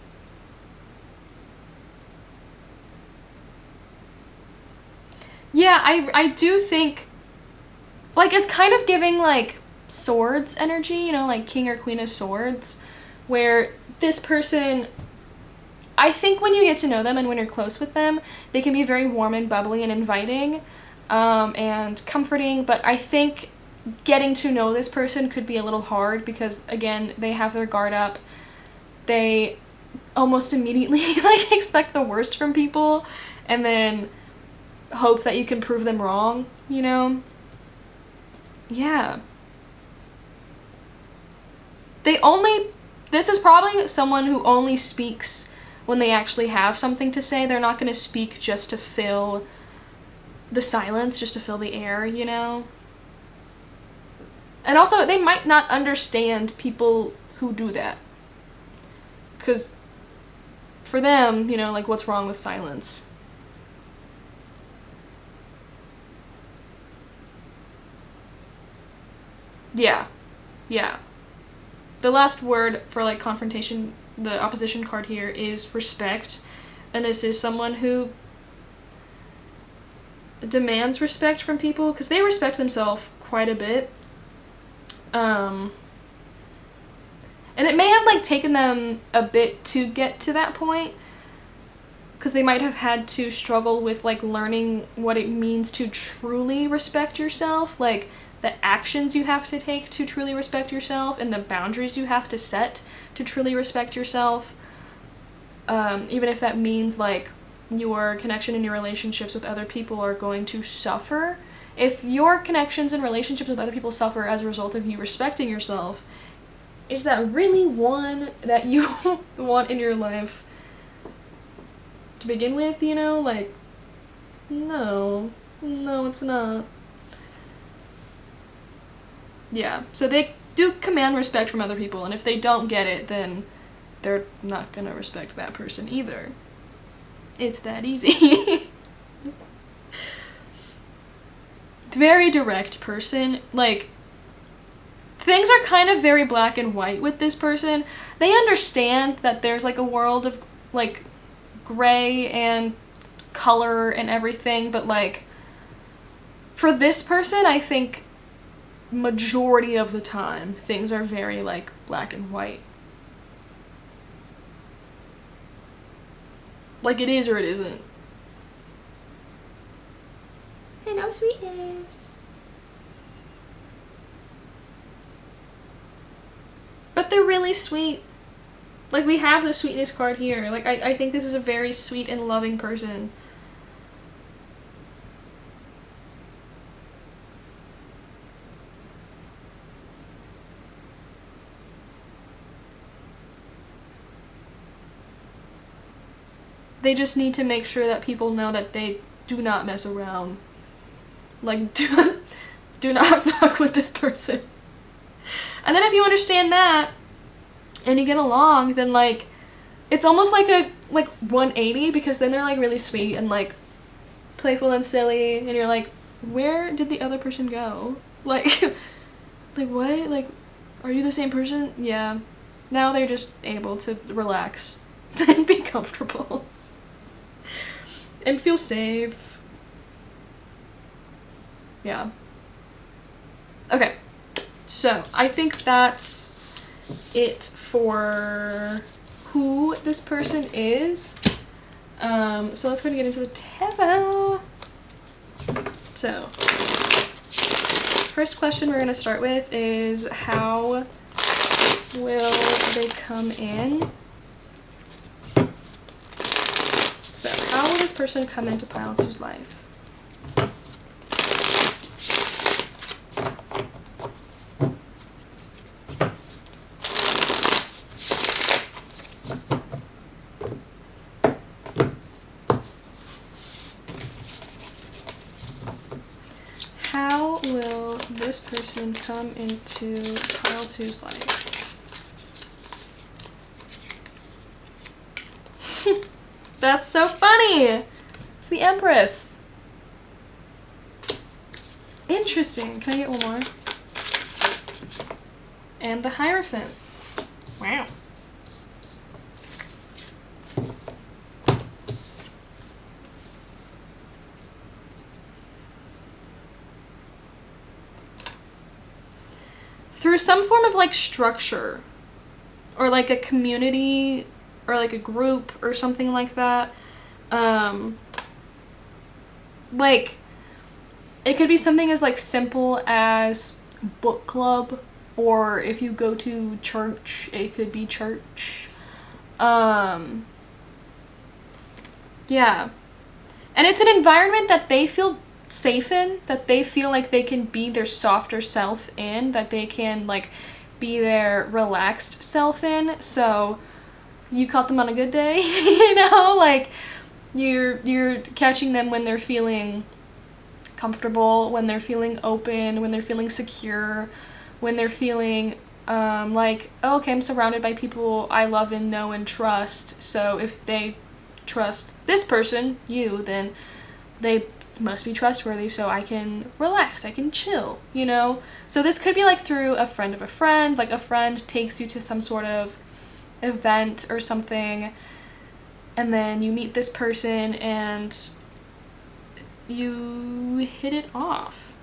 Yeah, I do think, like, it's kind of giving, like, swords energy, you know, like King or Queen of Swords, where this person, I think when you get to know them and when you're close with them, they can be very warm and bubbly and inviting, and comforting, but I think getting to know this person could be a little hard because, again, they have their guard up. They almost immediately like expect the worst from people and then hope that you can prove them wrong, you know? Yeah. This is probably someone who only speaks when they actually have something to say. They're not going to speak just to fill the silence, just to fill the air, you know? And also, they might not understand people who do that. Because for them, you know, like, what's wrong with silence? Yeah. Yeah. The last word for, like, confrontation, the opposition card here, is respect. And this is someone who demands respect from people, because they respect themselves quite a bit. And it may have, like, taken them a bit to get to that point, because they might have had to struggle with, like, learning what it means to truly respect yourself, like, the actions you have to take to truly respect yourself, and the boundaries you have to set to truly respect yourself, even if that means, like, your connection and your relationships with other people are going to suffer. If your connections and relationships with other people suffer as a result of you respecting yourself, is that really one that you want in your life to begin with, you know? Like, no, it's not. Yeah, so they do command respect from other people, and if they don't get it, then they're not gonna respect that person either. It's that easy. Very direct person. Like, things are kind of very black and white with this person. They understand that there's, like, a world of, like, gray and color and everything, but, like, for this person, I think majority of the time things are very, like, black and white. Like, it is or it isn't. Hello, sweetness. But they're really sweet. Like, we have the sweetness card here. Like, I think this is a very sweet and loving person. They just need to make sure that people know that they do not mess around. Like, do not fuck with this person. And then if you understand that, and you get along, then, like, it's almost like a, like, 180, because then they're, like, really sweet and, like, playful and silly, and you're like, where did the other person go? Like, like, what? Like, are you the same person? Yeah. Now they're just able to relax and be comfortable. And feel safe. Yeah. Okay. So, I think that's it for who this person is. So let's go and get into the tarot. So, first question we're going to start with is, how will they come in? So, how will this person come into Pile 2's life? How will this person come into Pile 2's life? That's so funny! It's the Empress. Interesting. Can I get one more? And the Hierophant. Wow. Through some form of, like, structure, or, like, a community, or, like, a group, or something like that, like, It could be something as like simple as book club, or if you go to church, it could be church. Yeah. And it's an environment that they feel safe in, that they feel like they can be their softer self in, that they can like be their relaxed self in. So you caught them on a good day, you know, like you're catching them when they're feeling comfortable, when they're feeling open, when they're feeling secure, when they're feeling like, oh, okay, I'm surrounded by people I love and know and trust, so if they trust this person, you, then they must be trustworthy, so I can relax, I can chill, you know? So this could be like through a friend of a friend, like a friend takes you to some sort of event or something, and then you meet this person and you hit it off.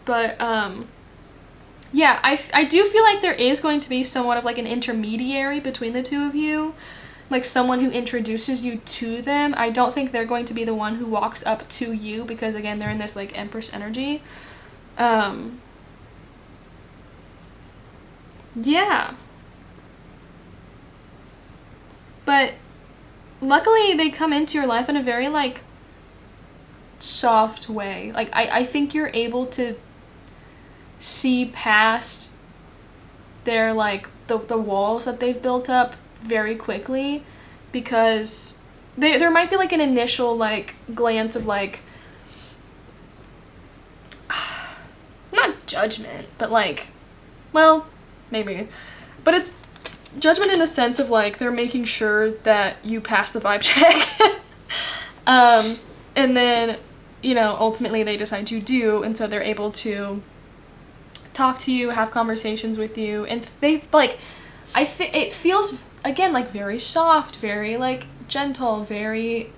But yeah, I do feel like there is going to be somewhat of like an intermediary between the two of you, like someone who introduces you to them. I don't think they're going to be the one who walks up to you, because again, they're in this like Empress energy. Yeah. But luckily they come into your life in a very like soft way. Like I think you're able to see past their like the walls that they've built up very quickly, because there might be like an initial like glance of like not judgment, but like, well, maybe, but it's judgment in the sense of like they're making sure that you pass the vibe check. And then, you know, ultimately they decide you do, and so they're able to talk to you, have conversations with you, and they like, it feels again like very soft, very like gentle, very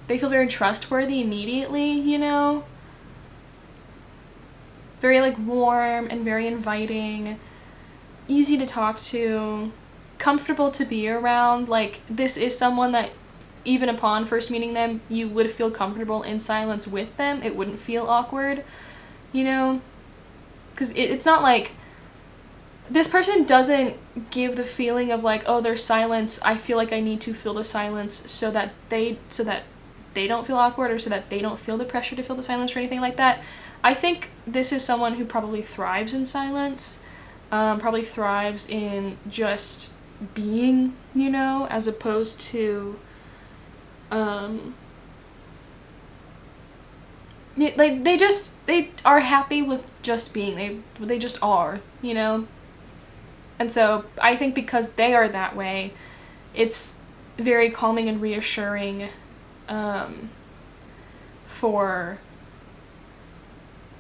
they feel very trustworthy immediately, you know, very like warm and very inviting, easy to talk to, comfortable to be around. Like this is someone that even upon first meeting them, you would feel comfortable in silence with them. It wouldn't feel awkward, you know, because it's not like this person doesn't give the feeling of like, oh, there's silence, I feel like I need to fill the silence so that they don't feel awkward, or so that they don't feel the pressure to fill the silence or anything like that. I think this is someone who probably thrives in silence, probably thrives in just being, you know, as opposed to like they are happy with just being. They just are, you know. And so I think because they are that way, it's very calming and reassuring for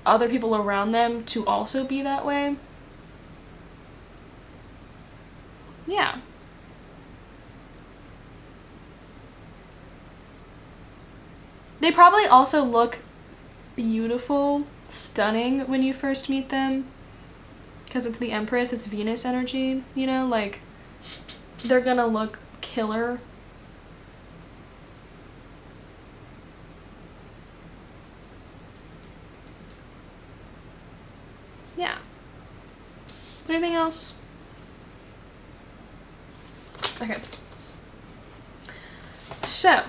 other people around them to also be that way. Yeah. They probably also look beautiful, stunning when you first meet them, because it's the Empress, it's Venus energy, you know, like they're gonna look killer. Yeah. Anything else? Okay. So,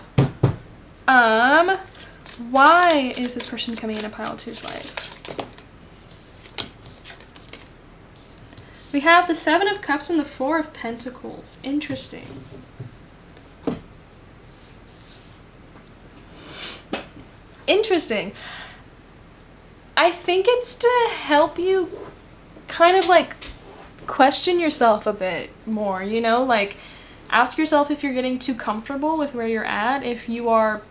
why is this person coming in a pile two's life? We have the Seven of Cups and the Four of Pentacles. Interesting. Interesting. I think it's to help you kind of like question yourself a bit more, you know, like ask yourself if you're getting too comfortable with where you're at, if you are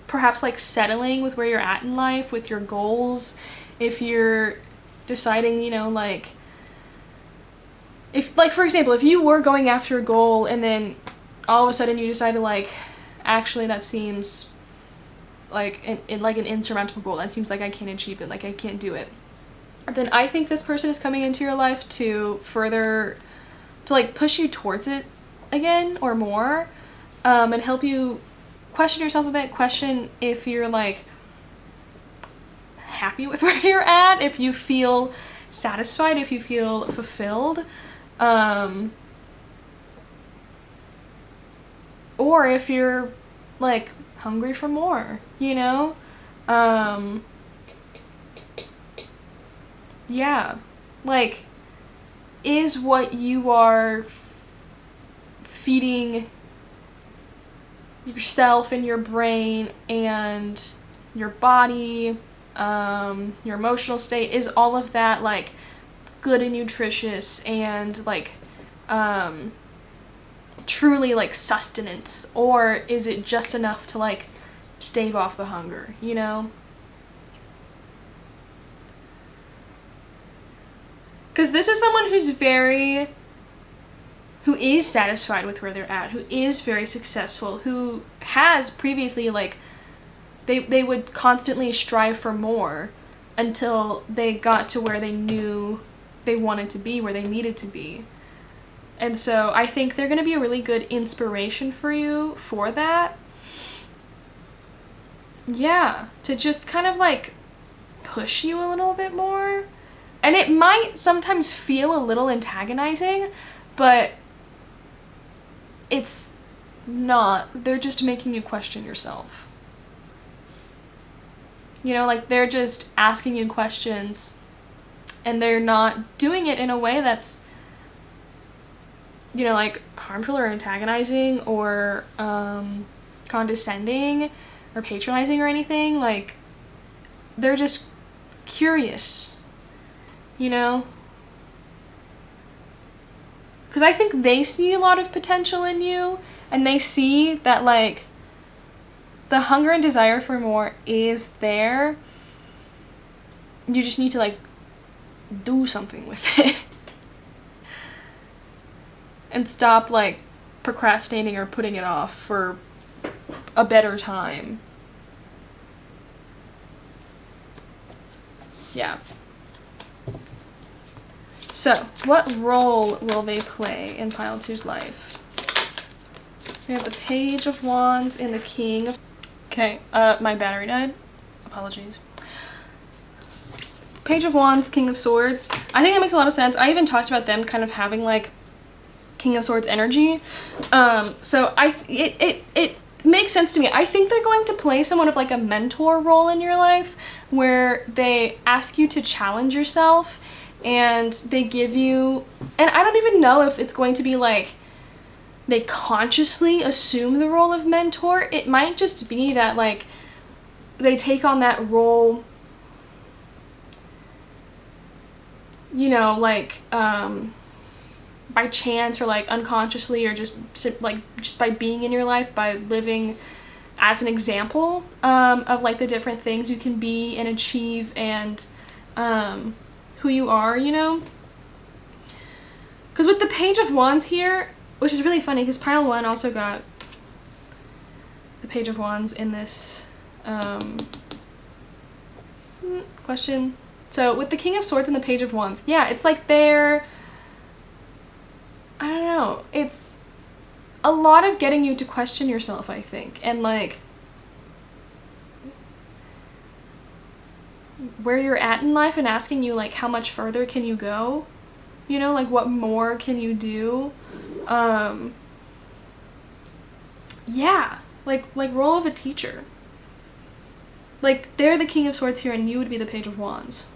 perhaps like settling with where you're at in life, with your goals, if you're deciding, you know, like if, like, for example, if you were going after a goal and then all of a sudden you decide to like, actually that seems like an insurmountable goal, that seems like I can't achieve it, like I can't do it, then I think this person is coming into your life to further, to like push you towards it again or more, and help you question yourself a bit, question if you're like happy with where you're at, if you feel satisfied, if you feel fulfilled, or if you're like hungry for more, you know? Yeah, like, is what you are feeding yourself and your brain and your body, your emotional state, is all of that like good and nutritious and like truly like sustenance, or is it just enough to like stave off the hunger, you know? Because this is someone who is satisfied with where they're at, who is very successful, who has previously, like, they would constantly strive for more until they got to where they knew they wanted to be, where they needed to be. And so I think they're going to be a really good inspiration for you for that. Yeah, to just kind of like push you a little bit more. And it might sometimes feel a little antagonizing, but it's not. They're just making you question yourself. You know, like they're just asking you questions, and they're not doing it in a way that's, you know, like harmful or antagonizing or condescending or patronizing or anything. Like, they're just curious, you know? Because I think they see a lot of potential in you, and they see that, like, the hunger and desire for more is there. You just need to, like, do something with it. And stop, like, procrastinating or putting it off for a better time. Yeah. So, what role will they play in Pile 2's life? We have the Page of Wands and the King of... Okay, my battery died. Apologies. Page of Wands, King of Swords. I think that makes a lot of sense. I even talked about them kind of having, like, King of Swords energy. So it makes sense to me. I think they're going to play somewhat of like a mentor role in your life, where they ask you to challenge yourself, and they give you, and I don't even know if it's going to be like they consciously assume the role of mentor. It might just be that like they take on that role, you know, like by chance or like unconsciously, or just by being in your life, by living as an example of like the different things you can be and achieve, and who you are, you know? Because with the Page of Wands here, which is really funny because Pile 1 also got the Page of Wands in this question. So with the King of Swords and the Page of Wands, yeah, it's like they're, I don't know, it's a lot of getting you to question yourself, I think, and like where you're at in life, and asking you like how much further can you go, you know, like what more can you do. Yeah, like role of a teacher. Like they're the King of Swords here and you would be the Page of Wands.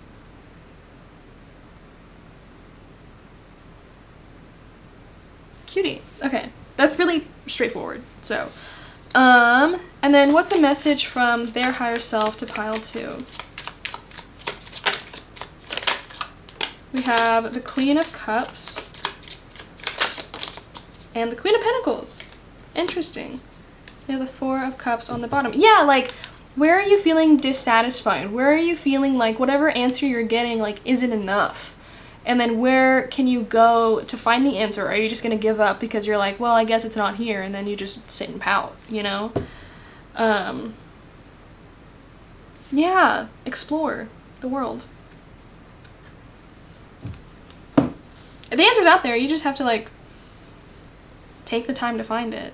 Cutie. Okay, that's really straightforward. So, and then what's a message from their higher self to Pile 2? We have the Queen of Cups and the Queen of Pentacles. Interesting. We have the Four of Cups on the bottom. Yeah, like, where are you feeling dissatisfied? Where are you feeling like whatever answer you're getting, like, isn't enough? And then where can you go to find the answer? Are you just going to give up because you're like, well, I guess it's not here, and then you just sit and pout, you know? Yeah, explore the world. The answer's out there, you just have to, like, take the time to find it.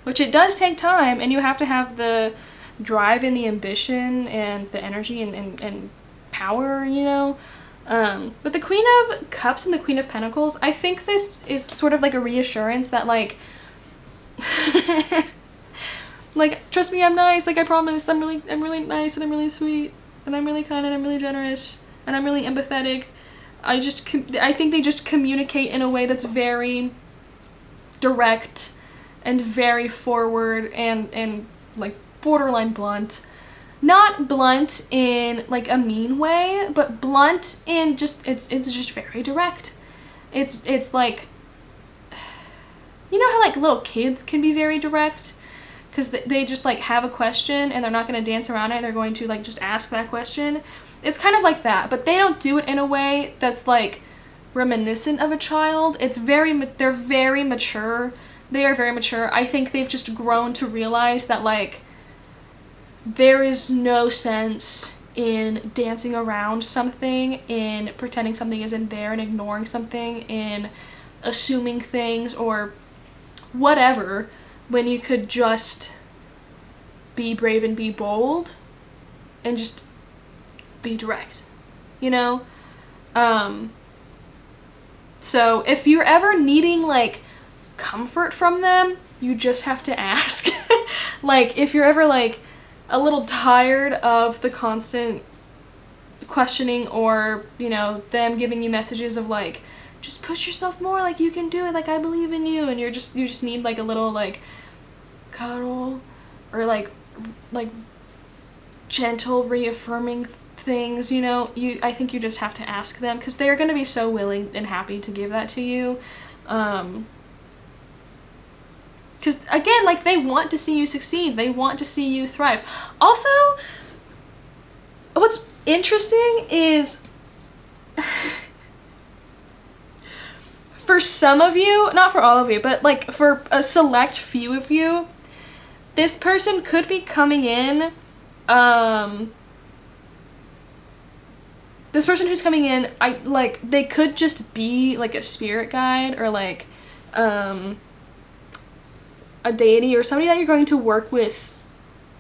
Which it does take time, and you have to have the drive and the ambition and the energy and power, you know? But the Queen of Cups and the Queen of Pentacles, I think this is sort of like a reassurance that, like, like, trust me, I'm nice, like, I promise, I'm really nice, and I'm really sweet, and I'm really kind, and I'm really generous, and I'm really empathetic. I think they just communicate in a way that's very direct and very forward and like borderline blunt. Not blunt in like a mean way, but blunt in just it's just very direct. It's like, you know how like little kids can be very direct because they just like have a question and they're not going to dance around it, they're going to like just ask that question. It's kind of like that, but they don't do it in a way that's like reminiscent of a child. They're very mature. They are very mature. I think they've just grown to realize that, like, there is no sense in dancing around something, in pretending something isn't there, and ignoring something, in assuming things or whatever, when you could just be brave and be bold and just be direct, you know? So if you're ever needing, like, comfort from them, you just have to ask. Like, if you're ever, like, a little tired of the constant questioning or, you know, them giving you messages of, like, just push yourself more, like, you can do it, like, I believe in you, and you just need, like, a little, like, cuddle or, like gentle reaffirming things, you know, I think you just have to ask them, because they're going to be so willing and happy to give that to you. Because, again, like, they want to see you succeed. They want to see you thrive. Also, what's interesting is, for some of you, not for all of you, but, like, for a select few of you, this person could be coming in, this person who's coming in, they could just be, like, a spirit guide or, like, a deity or somebody that you're going to work with,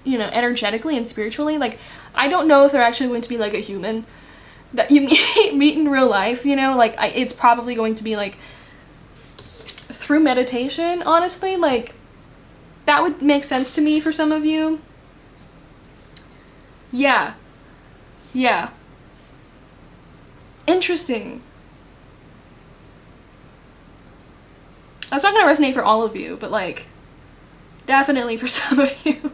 you know, energetically and spiritually. Like, I don't know if they're actually going to be, like, a human that you meet in real life, you know? Like, it's probably going to be, like, through meditation, honestly. Like, that would make sense to me for some of you. Yeah. Yeah. Interesting. That's not gonna resonate for all of you, but, like, definitely for some of you.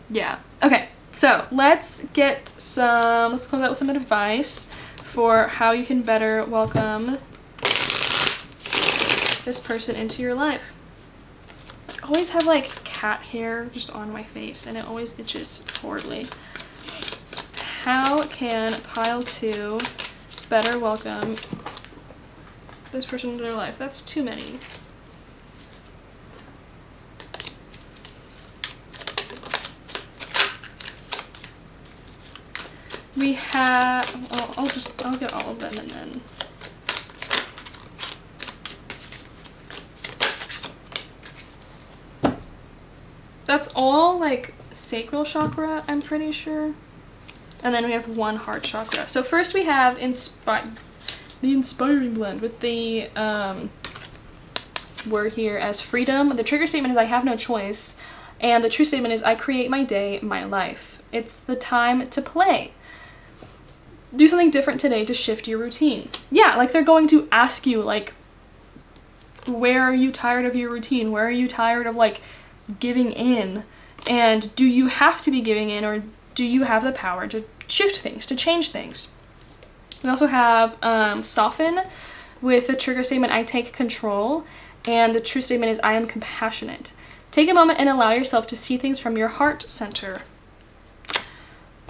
Yeah. Okay, so let's close out with some advice for how you can better welcome this person into your life. I always have, like, cat hair just on my face, and it always itches horribly. How can pile 2 better welcome this person into their life? That's too many. We have, I'll get all of them and then. That's all, like, sacral chakra, I'm pretty sure. And then we have 1 heart chakra. So first we have the inspiring blend with the word here as freedom. The trigger statement is I have no choice. And the true statement is I create my day, my life. It's the time to play. Do something different today to shift your routine. Yeah, like, they're going to ask you, like, where are you tired of your routine? Where are you tired of, like, giving in? And do you have to be giving in, or do you have the power to shift things, to change things? We also have soften with the trigger statement I take control, and the true statement is I am compassionate. Take a moment and allow yourself to see things from your heart center.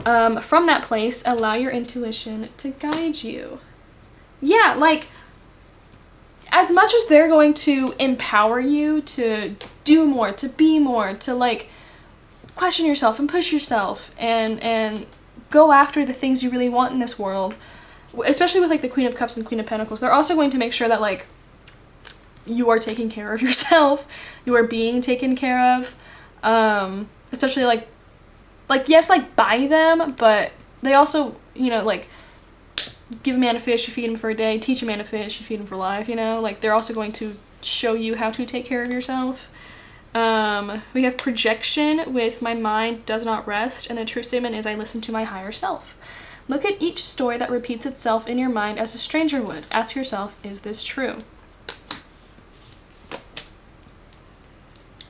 From that place, allow your intuition to guide you. Yeah, like, as much as they're going to empower you to do more, to be more, to, like, question yourself and push yourself and go after the things you really want in this world, especially with, like, the Queen of Cups and Queen of Pentacles, they're also going to make sure that, like, you are taking care of yourself. You are being taken care of. Especially like yes, like buy them, but they also, you know, like give a man a fish, you feed him for a day, teach a man a fish, you feed him for life, you know, like they're also going to show you how to take care of yourself. We have projection with my mind does not rest, and the true statement is I listen to my higher self. Look at each story that repeats itself in your mind as a stranger would. Ask yourself, is this true?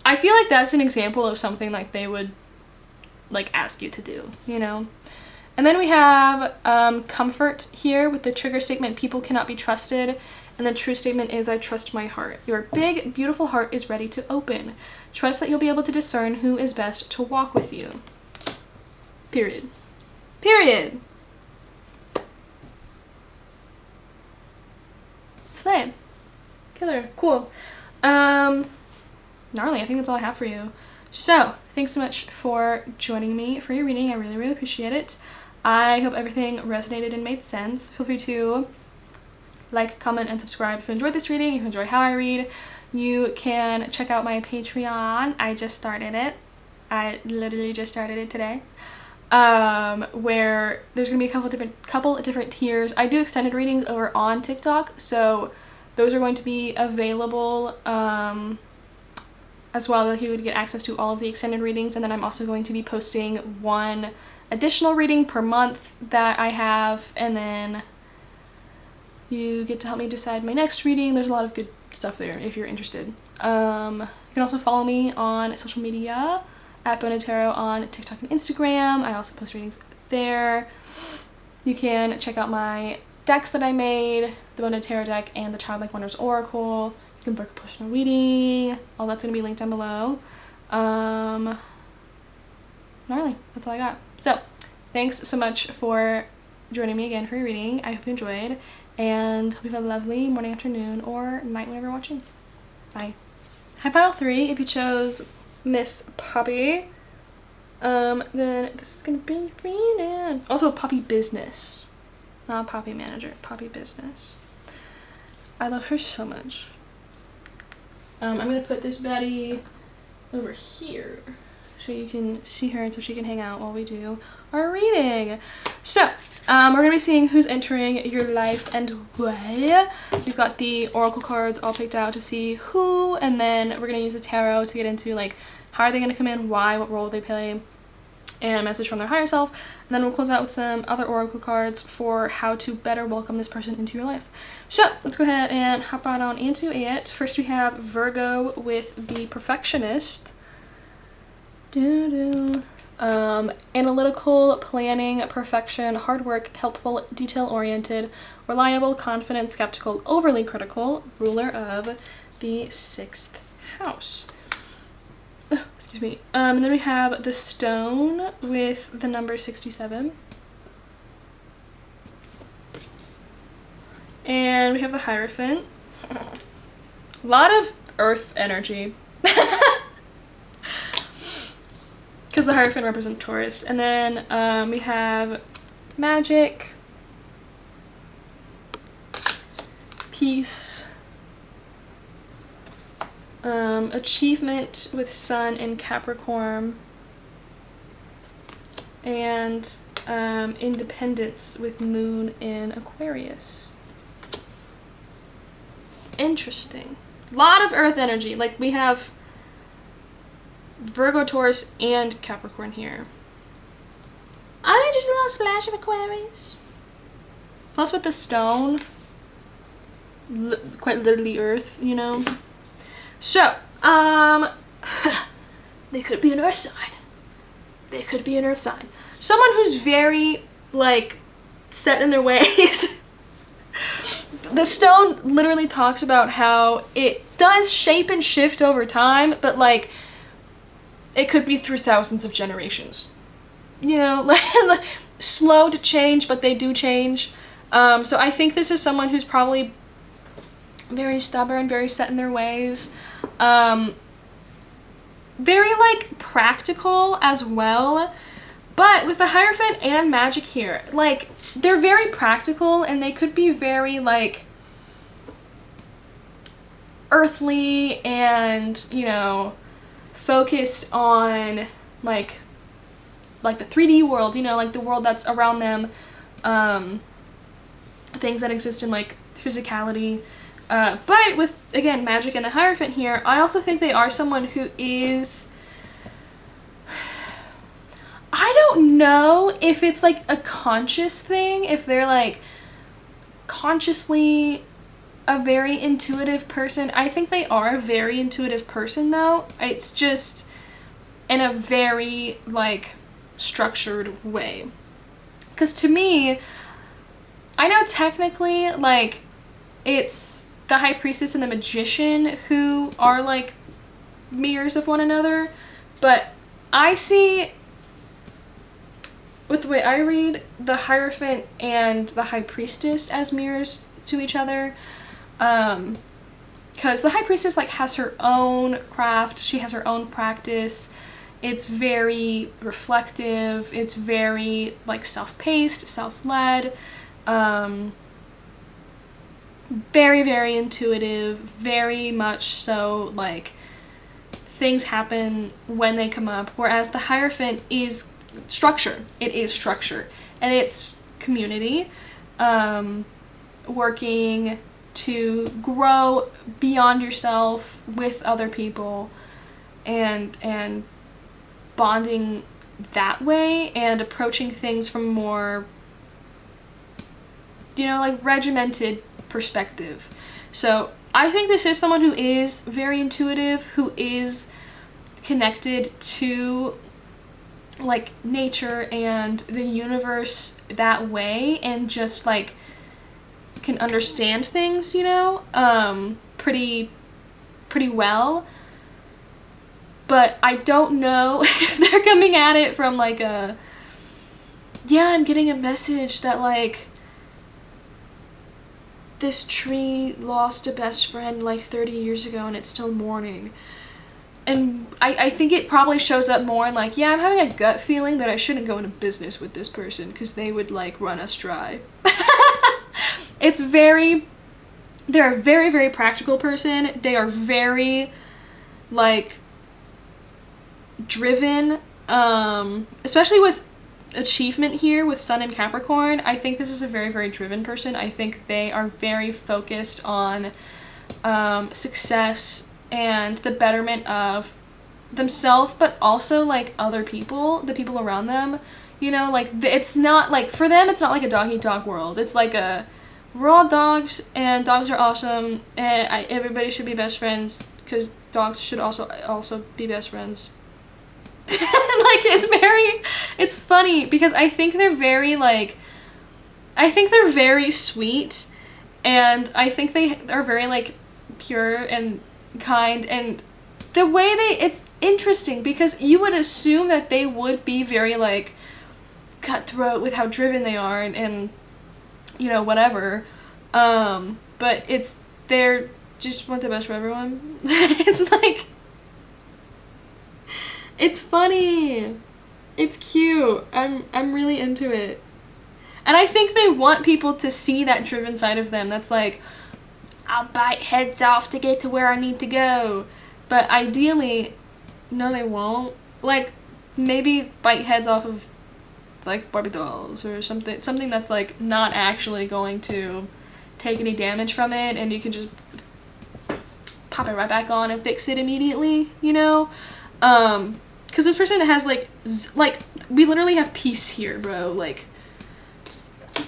I feel like that's an example of something like they would like ask you to do, you know? And then we have comfort here with the trigger statement, people cannot be trusted. And the true statement is I trust my heart. Your big, beautiful heart is ready to open. Trust that you'll be able to discern who is best to walk with you. Period. Period. Slay. Killer. Cool. Gnarly, I think that's all I have for you. So, thanks so much for joining me for your reading. I really, really appreciate it. I hope everything resonated and made sense. Feel free to like, comment, and subscribe if you enjoyed this reading, if you enjoy how I read. You can check out my Patreon. I just started it. I literally just started it today. Where there's gonna be a couple different tiers. I do extended readings over on TikTok, so those are going to be available as well, that you would get access to all of the extended readings. And then I'm also going to be posting one additional reading per month that I have, and then you get to help me decide my next reading. There's a lot of good stuff there if you're interested. You can also follow me on social media at Bonatero on TikTok and Instagram. I also post readings there. You can check out my decks that I made, the Bonatero deck and the Childlike Wonders Oracle. You can book a personal reading. All that's going to be linked down below. Gnarly. That's all I got. So, thanks so much for joining me again for your reading. I hope you enjoyed, and hope you have a lovely morning, afternoon, or night whenever you're watching. Bye. High pile 3, if you chose Miss Poppy, then this is gonna be reading. Also Poppy Business, not Poppy Manager, Poppy Business. I love her so much. I'm gonna put this baddie over here so you can see her and so she can hang out while we do our reading. So, we're going to be seeing who's entering your life and why. We've got the oracle cards all picked out to see who, and then we're going to use the tarot to get into like how are they going to come in, why, what role they play, and a message from their higher self. And then we'll close out with some other oracle cards for how to better welcome this person into your life. So, let's go ahead and hop right on into it. First we have Virgo with the Perfectionist. Analytical, planning, perfection, hard work, helpful, detail-oriented, reliable, confident, skeptical, overly critical, ruler of the 6th house. Excuse me. And then we have the Stone with the number 67. And we have the Hierophant. A lot of earth energy. Because the Hierophant represents Taurus. And then we have Magic, Peace, Achievement with Sun in Capricorn, and Independence with Moon in Aquarius. Interesting. A lot of earth energy. Like we have Virgo, Taurus, and Capricorn here. I just a little splash of Aquarius. Plus with the Stone, quite literally earth, you know. So, they could be an earth sign. They could be an earth sign. Someone who's very, like, set in their ways. The Stone literally talks about how it does shape and shift over time, but, like, it could be through thousands of generations. You know, like, slow to change, but they do change. So I think this is someone who's probably very stubborn, very set in their ways. Very, like, practical as well. But with the Hierophant and Magic here, like, they're very practical and they could be very, like, earthly and, you know, focused on like the 3D world, you know, like the world that's around them, things that exist in like physicality. But with, again, magic and the Hierophant here, I also think they are someone who is, I don't know if it's like a conscious thing, if they're like consciously a very intuitive person. I think they are a very intuitive person though. It's just in a very like structured way. Because to me, I know technically like it's the High Priestess and the Magician who are like mirrors of one another, but I see, with the way I read, the Hierophant and the High Priestess as mirrors to each other, because the High Priestess like has her own craft, she has her own practice, it's very reflective, it's very like self-paced, self-led, very, very intuitive, very much so like things happen when they come up, whereas the Hierophant is structure. It is structure, and it's community, working to grow beyond yourself with other people, and bonding that way, and approaching things from more, you know, like regimented perspective. So I think this is someone who is very intuitive, who is connected to like nature and the universe that way, and just like can understand things, you know, pretty well. But I don't know if they're coming at it from like a, yeah, I'm getting a message that like this tree lost a best friend like 30 years ago and it's still mourning. And I think it probably shows up more in like, yeah, I'm having a gut feeling that I shouldn't go into business with this person because they would like run us dry. It's very, they're a very, very practical person. They are very like driven, especially with achievement here with Sun and Capricorn. I think this is a very, very driven person. I think they are very focused on success and the betterment of themselves, but also like other people, the people around them, you know, like it's not like, for them it's not like a dog-eat-dog world. It's like a, we're all dogs and dogs are awesome and everybody should be best friends because dogs should also be best friends. Like it's funny because I think they're very like, I think they're very sweet, and I think they are very like pure and kind, and the way it's interesting because you would assume that they would be very like cutthroat with how driven they are and you know, whatever, but they're just want the best for everyone. It's like, it's funny, it's cute, I'm really into it, and I think they want people to see that driven side of them that's like, I'll bite heads off to get to where I need to go. But ideally, no they won't. Like, maybe bite heads off of like Barbie dolls or something that's like not actually going to take any damage from it, and you can just pop it right back on and fix it immediately, you know? Because this person has like we literally have peace here, bro. Like,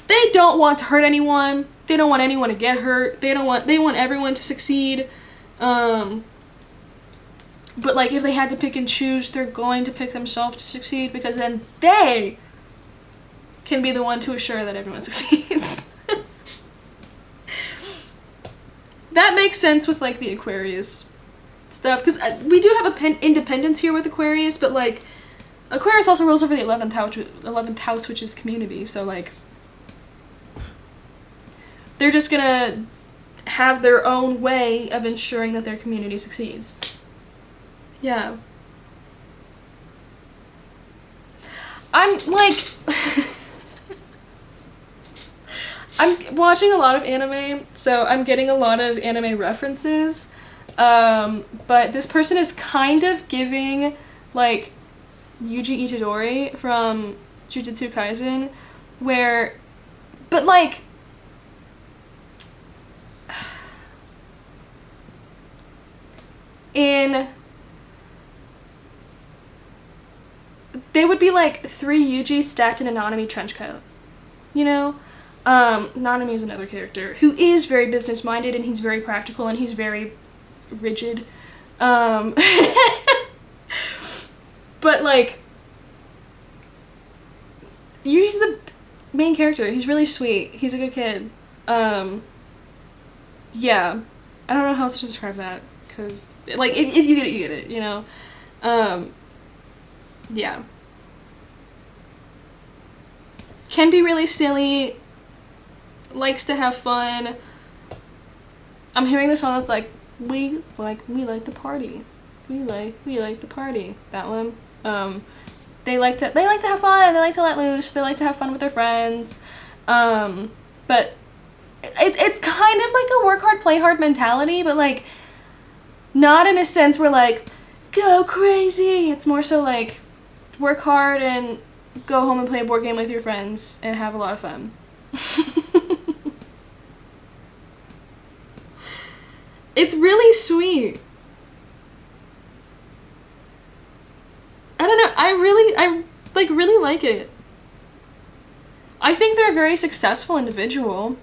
they don't want to hurt anyone. They don't want anyone to get hurt. They want everyone to succeed. But like, if they had to pick and choose, they're going to pick themselves to succeed, because then they can be the one to assure that everyone succeeds. That makes sense with like the Aquarius stuff, because we do have a independence here with Aquarius, but like Aquarius also rules over the 11th house, which is community. So like, they're just gonna have their own way of ensuring that their community succeeds. Yeah. I'm like I'm watching a lot of anime, so I'm getting a lot of anime references. But this person is kind of giving, like, Yuji Itadori from Jujutsu Kaisen, where, but, like, they would be like 3 Yuji stacked in a Nanami trench coat, you know? Nanami is another character who is very business-minded, and he's very practical, and he's very rigid. But, like, Yuji's the main character. He's really sweet. He's a good kid. Yeah. I don't know how else to describe that, because, like, if you get it, you get it, you know? Yeah. Can be really silly, likes to have fun. I'm hearing the song that's like, we like the party. We like the party. That one. They like to have fun, they like to let loose, they like to have fun with their friends. But it's kind of like a work hard, play hard mentality, but like not in a sense where like go crazy. It's more so like work hard and go home and play a board game with your friends and have a lot of fun. It's really sweet. I don't know, I really like it. I think they're a very successful individual.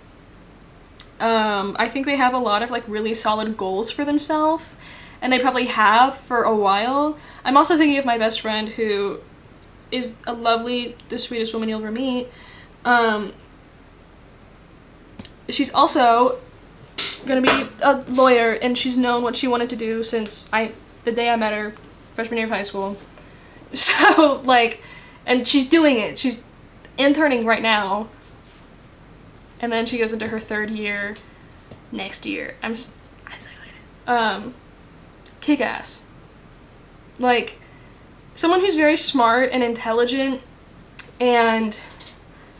I think they have a lot of like really solid goals for themselves, and they probably have for a while. I'm also thinking of my best friend, who is a lovely, the sweetest woman you'll ever meet. She's also gonna be a lawyer, and she's known what she wanted to do since the day I met her, freshman year of high school. So, like, and she's doing it. She's interning right now. And then she goes into her 3rd year next year. I'm so excited. Kick-ass. Like, someone who's very smart and intelligent, and,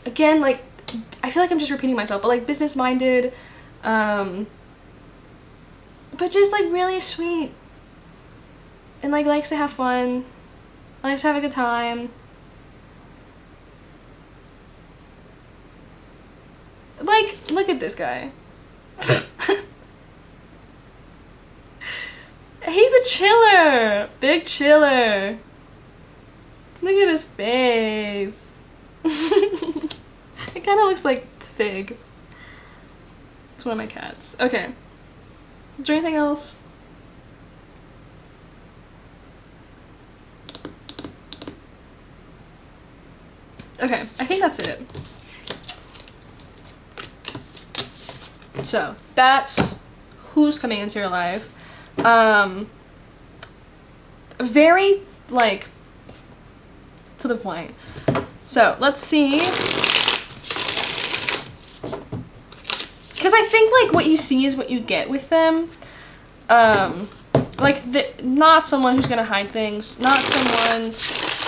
again, like, I feel like I'm just repeating myself, but, like, business-minded, but just, like, really sweet. And, like, likes to have fun. Likes to have a good time. Like, look at this guy. He's a chiller! Big chiller. Look at his face. It kind of looks like Fig. It's one of my cats. Okay. Is there anything else? Okay, I think that's it. So, that's who's coming into your life. Very, like, to the point. So, let's see. Because I think, like, what you see is what you get with them. Like, not someone who's gonna hide things. Not someone...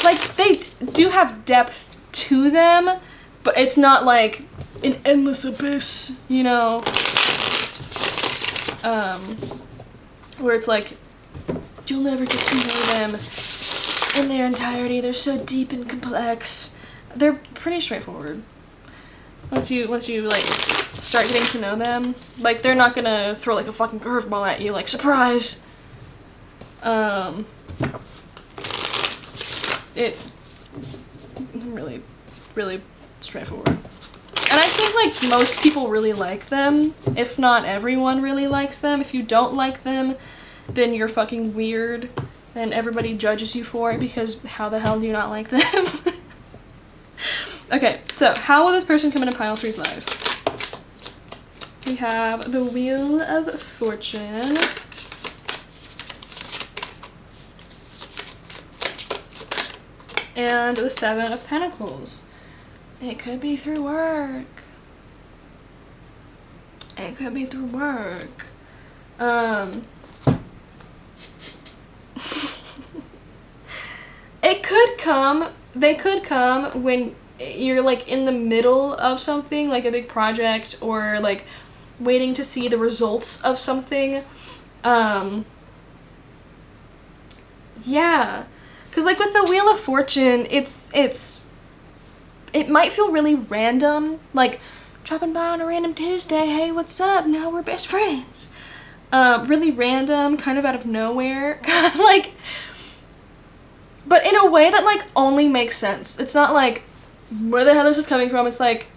Like, they do have depth to them, but it's not, like, an endless abyss, you know? Where it's like, you'll never get to know them in their entirety. They're so deep and complex. They're pretty straightforward. Once you, like, start getting to know them, like, they're not gonna throw, like, a fucking curveball at you, like, surprise! Really, really straightforward. And I think, like, most people really like them, if not everyone really likes them. If you don't like them, then you're fucking weird, and everybody judges you for it, because how the hell do you not like them? Okay, so how will this person come into pile 3's life? We have the Wheel of Fortune. And the 7 of Pentacles. It could be through work. It could be through work. It could come, they could come when you're, like, in the middle of something, like a big project, or, like, waiting to see the results of something. Yeah. Because, like, with the Wheel of Fortune, it might feel really random. Like, dropping by on a random Tuesday, hey, what's up? Now we're best friends. Really random, kind of out of nowhere. Like, but in a way that, like, only makes sense. It's not like, where the hell is this coming from? It's like,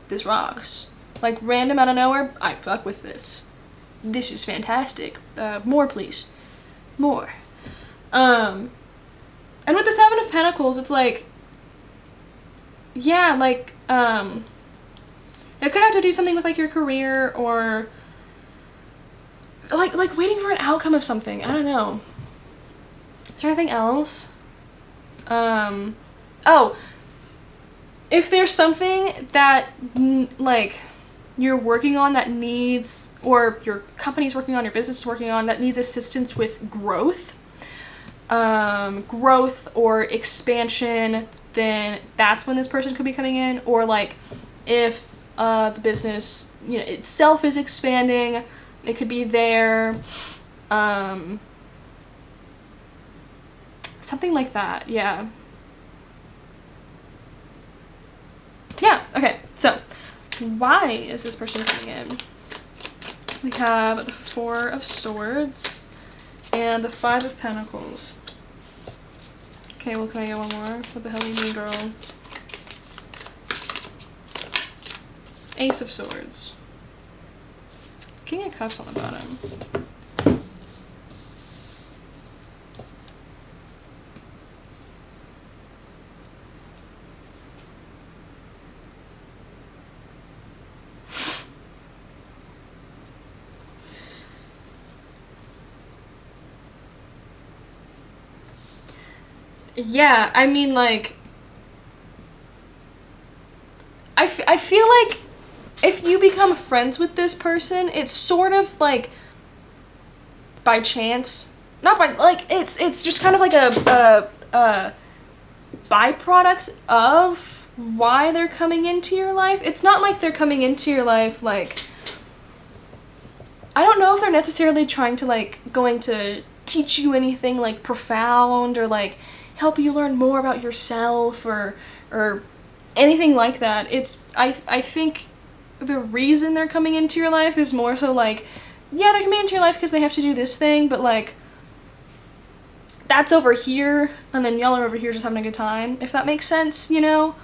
this rocks. Like, random out of nowhere, I fuck with this. This is fantastic. More, please. More. And with the Seven of Pentacles, it's like, yeah, like, it could have to do something with, like, your career, or, like waiting for an outcome of something. I don't know. Is there anything else? Oh, if there's something that, like, you're working on that needs, or your company's working on, your business is working on, that needs assistance with growth, or expansion, then that's when this person could be coming in. Or, like, if the business, you know, itself is expanding, it could be there. Something like that, yeah. Yeah, okay, so why is this person coming in? We have the Four of Swords and the Five of Pentacles. Okay, well, can I get one more? What the hell do you mean, girl? Ace of Swords. King of Cups on the bottom. Yeah, I mean, like, I feel like if you become friends with this person, it's sort of, like, by chance. Not by, like, it's just kind of like a byproduct of why they're coming into your life. It's not like they're coming into your life, like, I don't know if they're necessarily trying to, like, going to teach you anything, like, profound, or, like, help you learn more about yourself, or anything like that. It's, I think the reason they're coming into your life is more so, like, yeah, they're coming into your life because they have to do this thing, but, like, that's over here, and then y'all are over here just having a good time, if that makes sense, you know?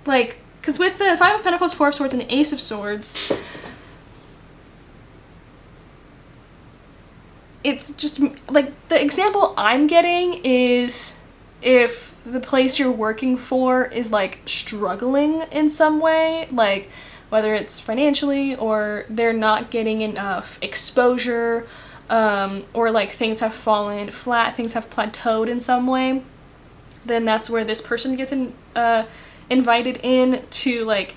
Like, because with the Five of Pentacles, Four of Swords, and the Ace of Swords, it's just, like, the example I'm getting is if the place you're working for is, like, struggling in some way, like, whether it's financially, or they're not getting enough exposure, or, like, things have fallen flat, things have plateaued in some way, then that's where this person gets invited in to, like,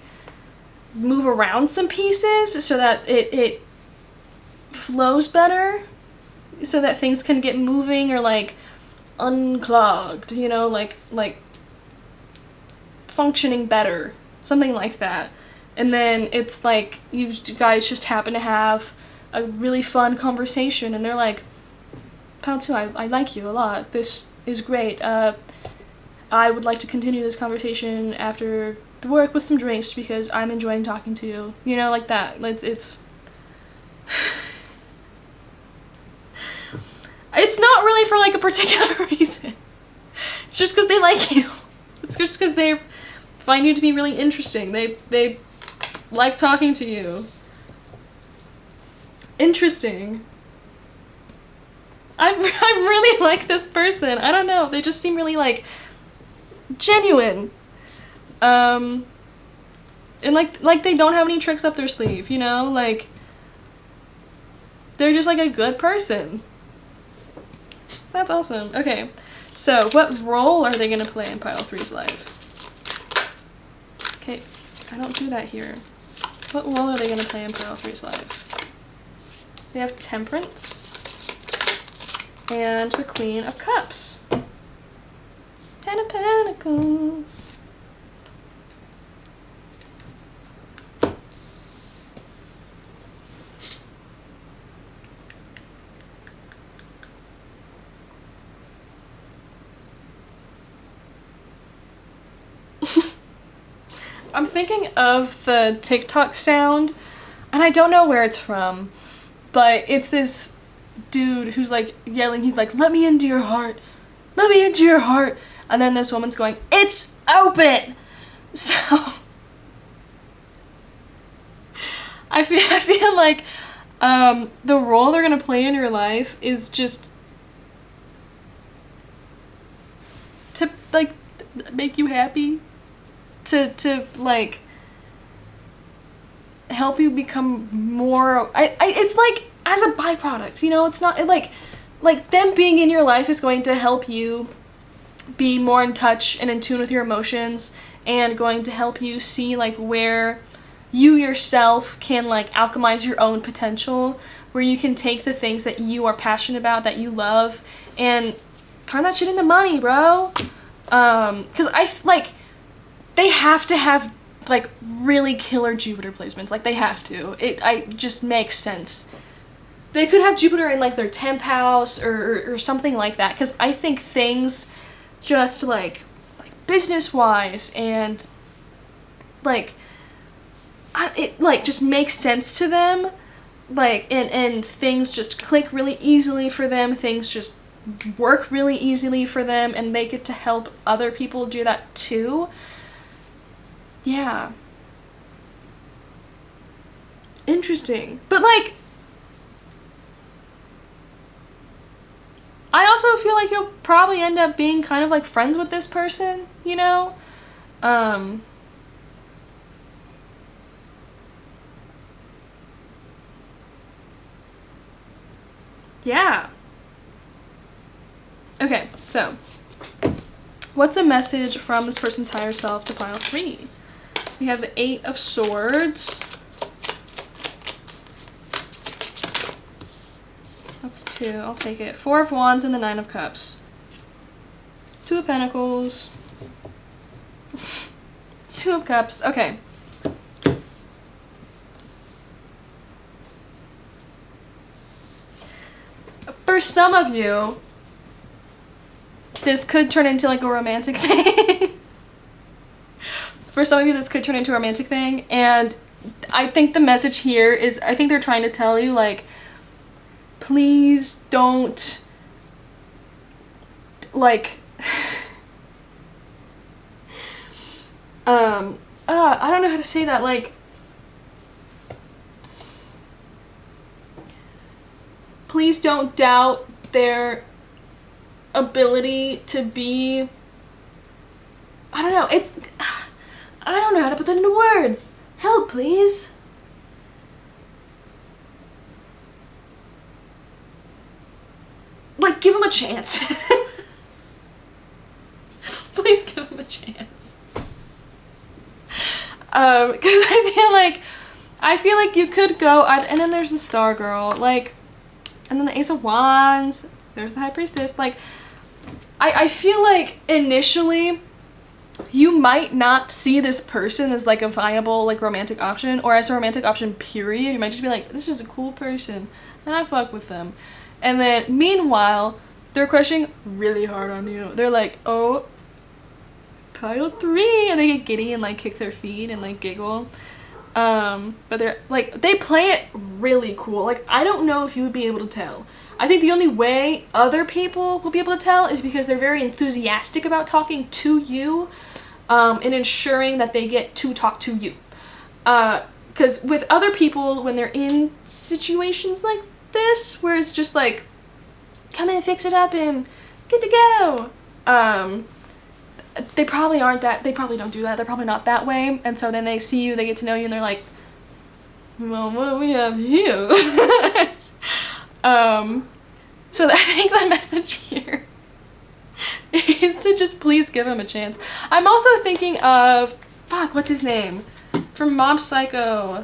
move around some pieces so that it flows better, so that things can get moving, or, like, unclogged, you know, like functioning better, something like that. And then it's like you guys just happen to have a really fun conversation, and they're like, Pal 2, I like you a lot, this is great, I would like to continue this conversation after the work with some drinks because I'm enjoying talking to you, you know, like that. It's it's not really for, like, a particular reason. It's just because they like you. It's just because they find you to be really interesting. They like talking to you. Interesting. I really like this person. I don't know. They just seem really, like, genuine. And, like they don't have any tricks up their sleeve, you know? Like, they're just, like, a good person. That's awesome. Okay, so what role are they going to play in Pile 3's life? Okay, I don't do that here. What role are they going to play in Pile 3's life? They have Temperance and the Queen of Cups. 10 of Pentacles. I'm thinking of the TikTok sound, and I don't know where it's from, but it's this dude who's like yelling, he's like, let me into your heart, let me into your heart, and then this woman's going, it's open! So, I feel like the role they're gonna play in your life is just to, like, make you happy, to like, help you become more, it's like, as a byproduct, you know, it's not, like, them being in your life is going to help you be more in touch and in tune with your emotions, and going to help you see, like, where you yourself can, like, alchemize your own potential, where you can take the things that you are passionate about, that you love, and turn that shit into money, bro. Because they have to have, like, really killer Jupiter placements. Like, they have to. It just makes sense. They could have Jupiter in, like, their 10th house or something like that. Because I think things just, like business-wise and, like, it, like, just makes sense to them. Like, and things just click really easily for them. Things just work really easily for them. And they get to help other people do that, too. Yeah. Interesting. But, like, I also feel like you'll probably end up being kind of, like, friends with this person, you know? Yeah. Okay, so, what's a message from this person's higher self to pile 3? We have the 8 of Swords. That's 2, I'll take it. 4 of Wands and the 9 of Cups. 2 of Pentacles. 2 of Cups, okay. For some of you, this could turn into, like, a romantic thing. For some of you, this could turn into a romantic thing, and I think the message here is, I think they're trying to tell you, like, please don't, like, I don't know how to say that, like, please don't doubt their ability to be, I don't know, it's, I don't know how to put that into words. Help, please. Like, give him a chance. Please give him a chance. Because I feel like you could go, and then there's the Star Girl, like, and then the Ace of Wands, there's the High Priestess, like, I feel like initially you might not see this person as, like, a viable, like, romantic option, or as a romantic option, period. You might just be like, this is a cool person, and I fuck with them. And then, meanwhile, they're crushing really hard on you. They're like, oh, pile 3, and they get giddy and, like, kick their feet and, like, giggle. But they're, like, they play it really cool. Like, I don't know if you would be able to tell. I think the only way other people will be able to tell is because they're very enthusiastic about talking to you, and ensuring that they get to talk to you. Because with other people, when they're in situations like this, where it's just like, come in, fix it up, and good to go, they probably aren't that, they probably don't do that, they're probably not that way, and so then they see you, they get to know you, and they're like, well, what do we have here? So I think the message here is to just please give him a chance. I'm also thinking of, fuck, what's his name? From Mob Psycho.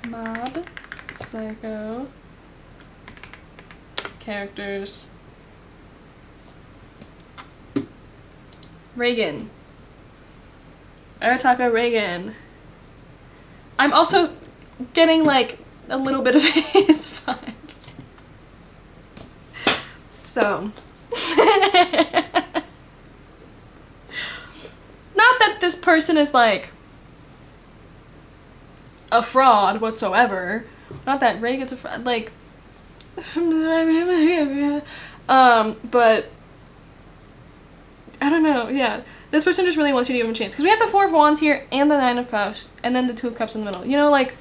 Mob Psycho characters. Reagan. Arataka Reagan. I'm also getting, like, a little bit of his vibes. So. this person is like a fraud whatsoever. Not that Reagan's a fraud, like, but I don't know, yeah. This person just really wants you to give them a chance. Because we have the Four of Wands here and the Nine of Cups and then the Two of Cups in the middle. You know, like,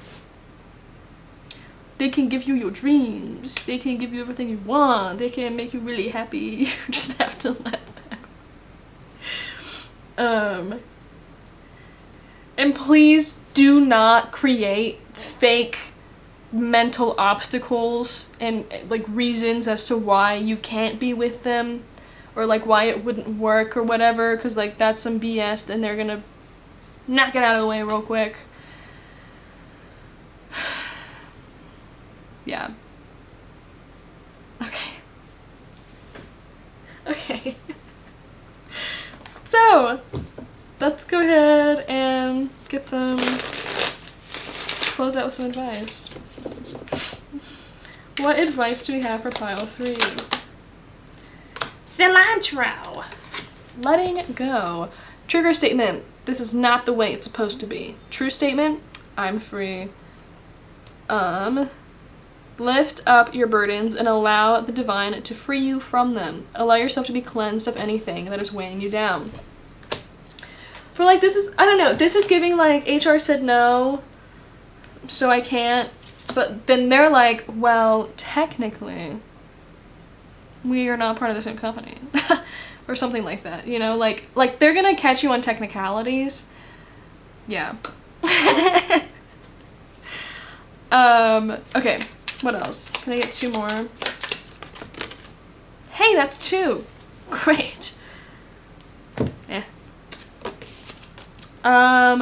they can give you your dreams. They can give you everything you want. They can make you really happy. You just have to let them. And please do not create fake mental obstacles and like reasons as to why you can't be with them or like why it wouldn't work or whatever, because like that's some BS and they're gonna knock it out of the way real quick. Yeah. Okay. So let's go ahead and get some, close out with some advice. What advice do we have for pile 3? Cilantro. Letting go. Trigger statement. This is not the way it's supposed to be. True statement. I'm free. Lift up your burdens and allow the divine to free you from them. Allow yourself to be cleansed of anything that is weighing you down. For like, this is, I don't know, this is giving like, HR said no, so I can't, but then they're like, well, technically, we are not part of the same company. Or something like that, you know, like they're gonna catch you on technicalities. Yeah. Okay, what else? Can I get 2 more? Hey, that's 2. Great.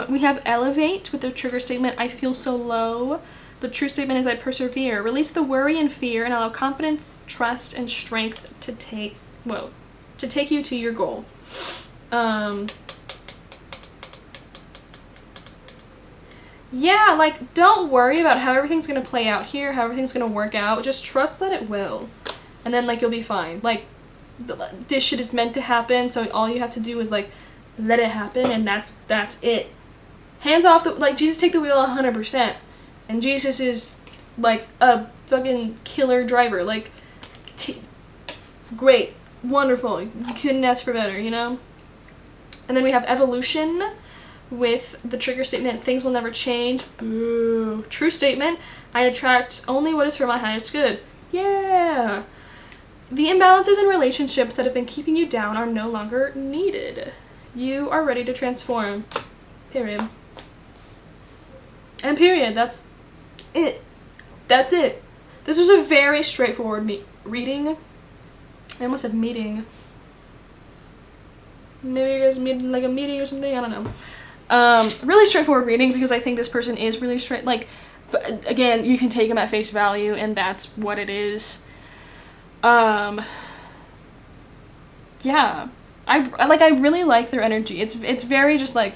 We have elevate with the trigger statement, I feel so low. The true statement is I persevere. Release the worry and fear and allow confidence, trust, and strength to take you to your goal. Yeah, like, don't worry about how everything's gonna play out here, how everything's gonna work out. Just trust that it will. And then, like, you'll be fine. Like, this shit is meant to happen, so all you have to do is, like, let it happen, and that's it. Hands off the, like, Jesus take the wheel 100%. And Jesus is, like, a fucking killer driver. Like, great. Wonderful. You couldn't ask for better, you know? And then we have evolution with the trigger statement, things will never change. Boo. True statement, I attract only what is for my highest good. Yeah. The imbalances in relationships that have been keeping you down are no longer needed. You are ready to transform. Period. And period. That's it. That's it. This was a very straightforward reading. I almost said meeting. Maybe you guys meet like a meeting or something. I don't know. Really straightforward reading because I think this person is really straight. Like, but again, you can take them at face value, and that's what it is. Yeah. I really like their energy. It's very just like.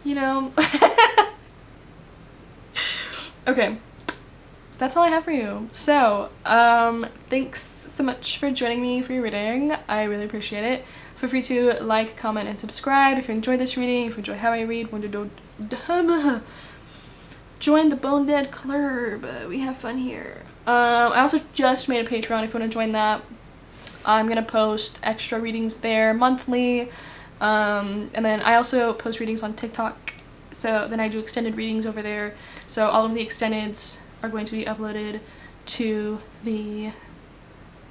You know. Okay. That's all I have for you. So, thanks so much for joining me for your reading. I really appreciate it. Feel free to like, comment, and subscribe if you enjoyed this reading, if you enjoy how I read, want to join the Bone Dead Club. We have fun here. I also just made a Patreon if you want to join that. I'm going to post extra readings there monthly. And then I also post readings on TikTok. So then I do extended readings over there. So all of the extendeds are going to be uploaded to the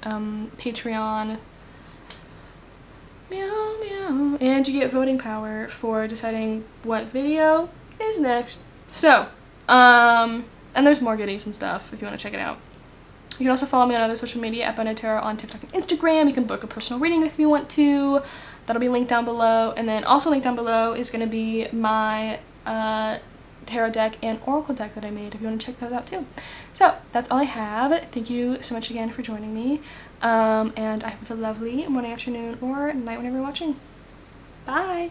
Patreon. Meow, meow. And you get voting power for deciding what video is next. So, and there's more goodies and stuff if you want to check it out. You can also follow me on other social media at Bonatera on TikTok and Instagram. You can book a personal reading if you want to. That'll be linked down below. And then also linked down below is going to be my tarot deck and oracle deck that I made if you want to check those out too. So that's all I have. Thank you so much again for joining me. And I hope you have a lovely morning, afternoon, or night whenever you're watching. Bye!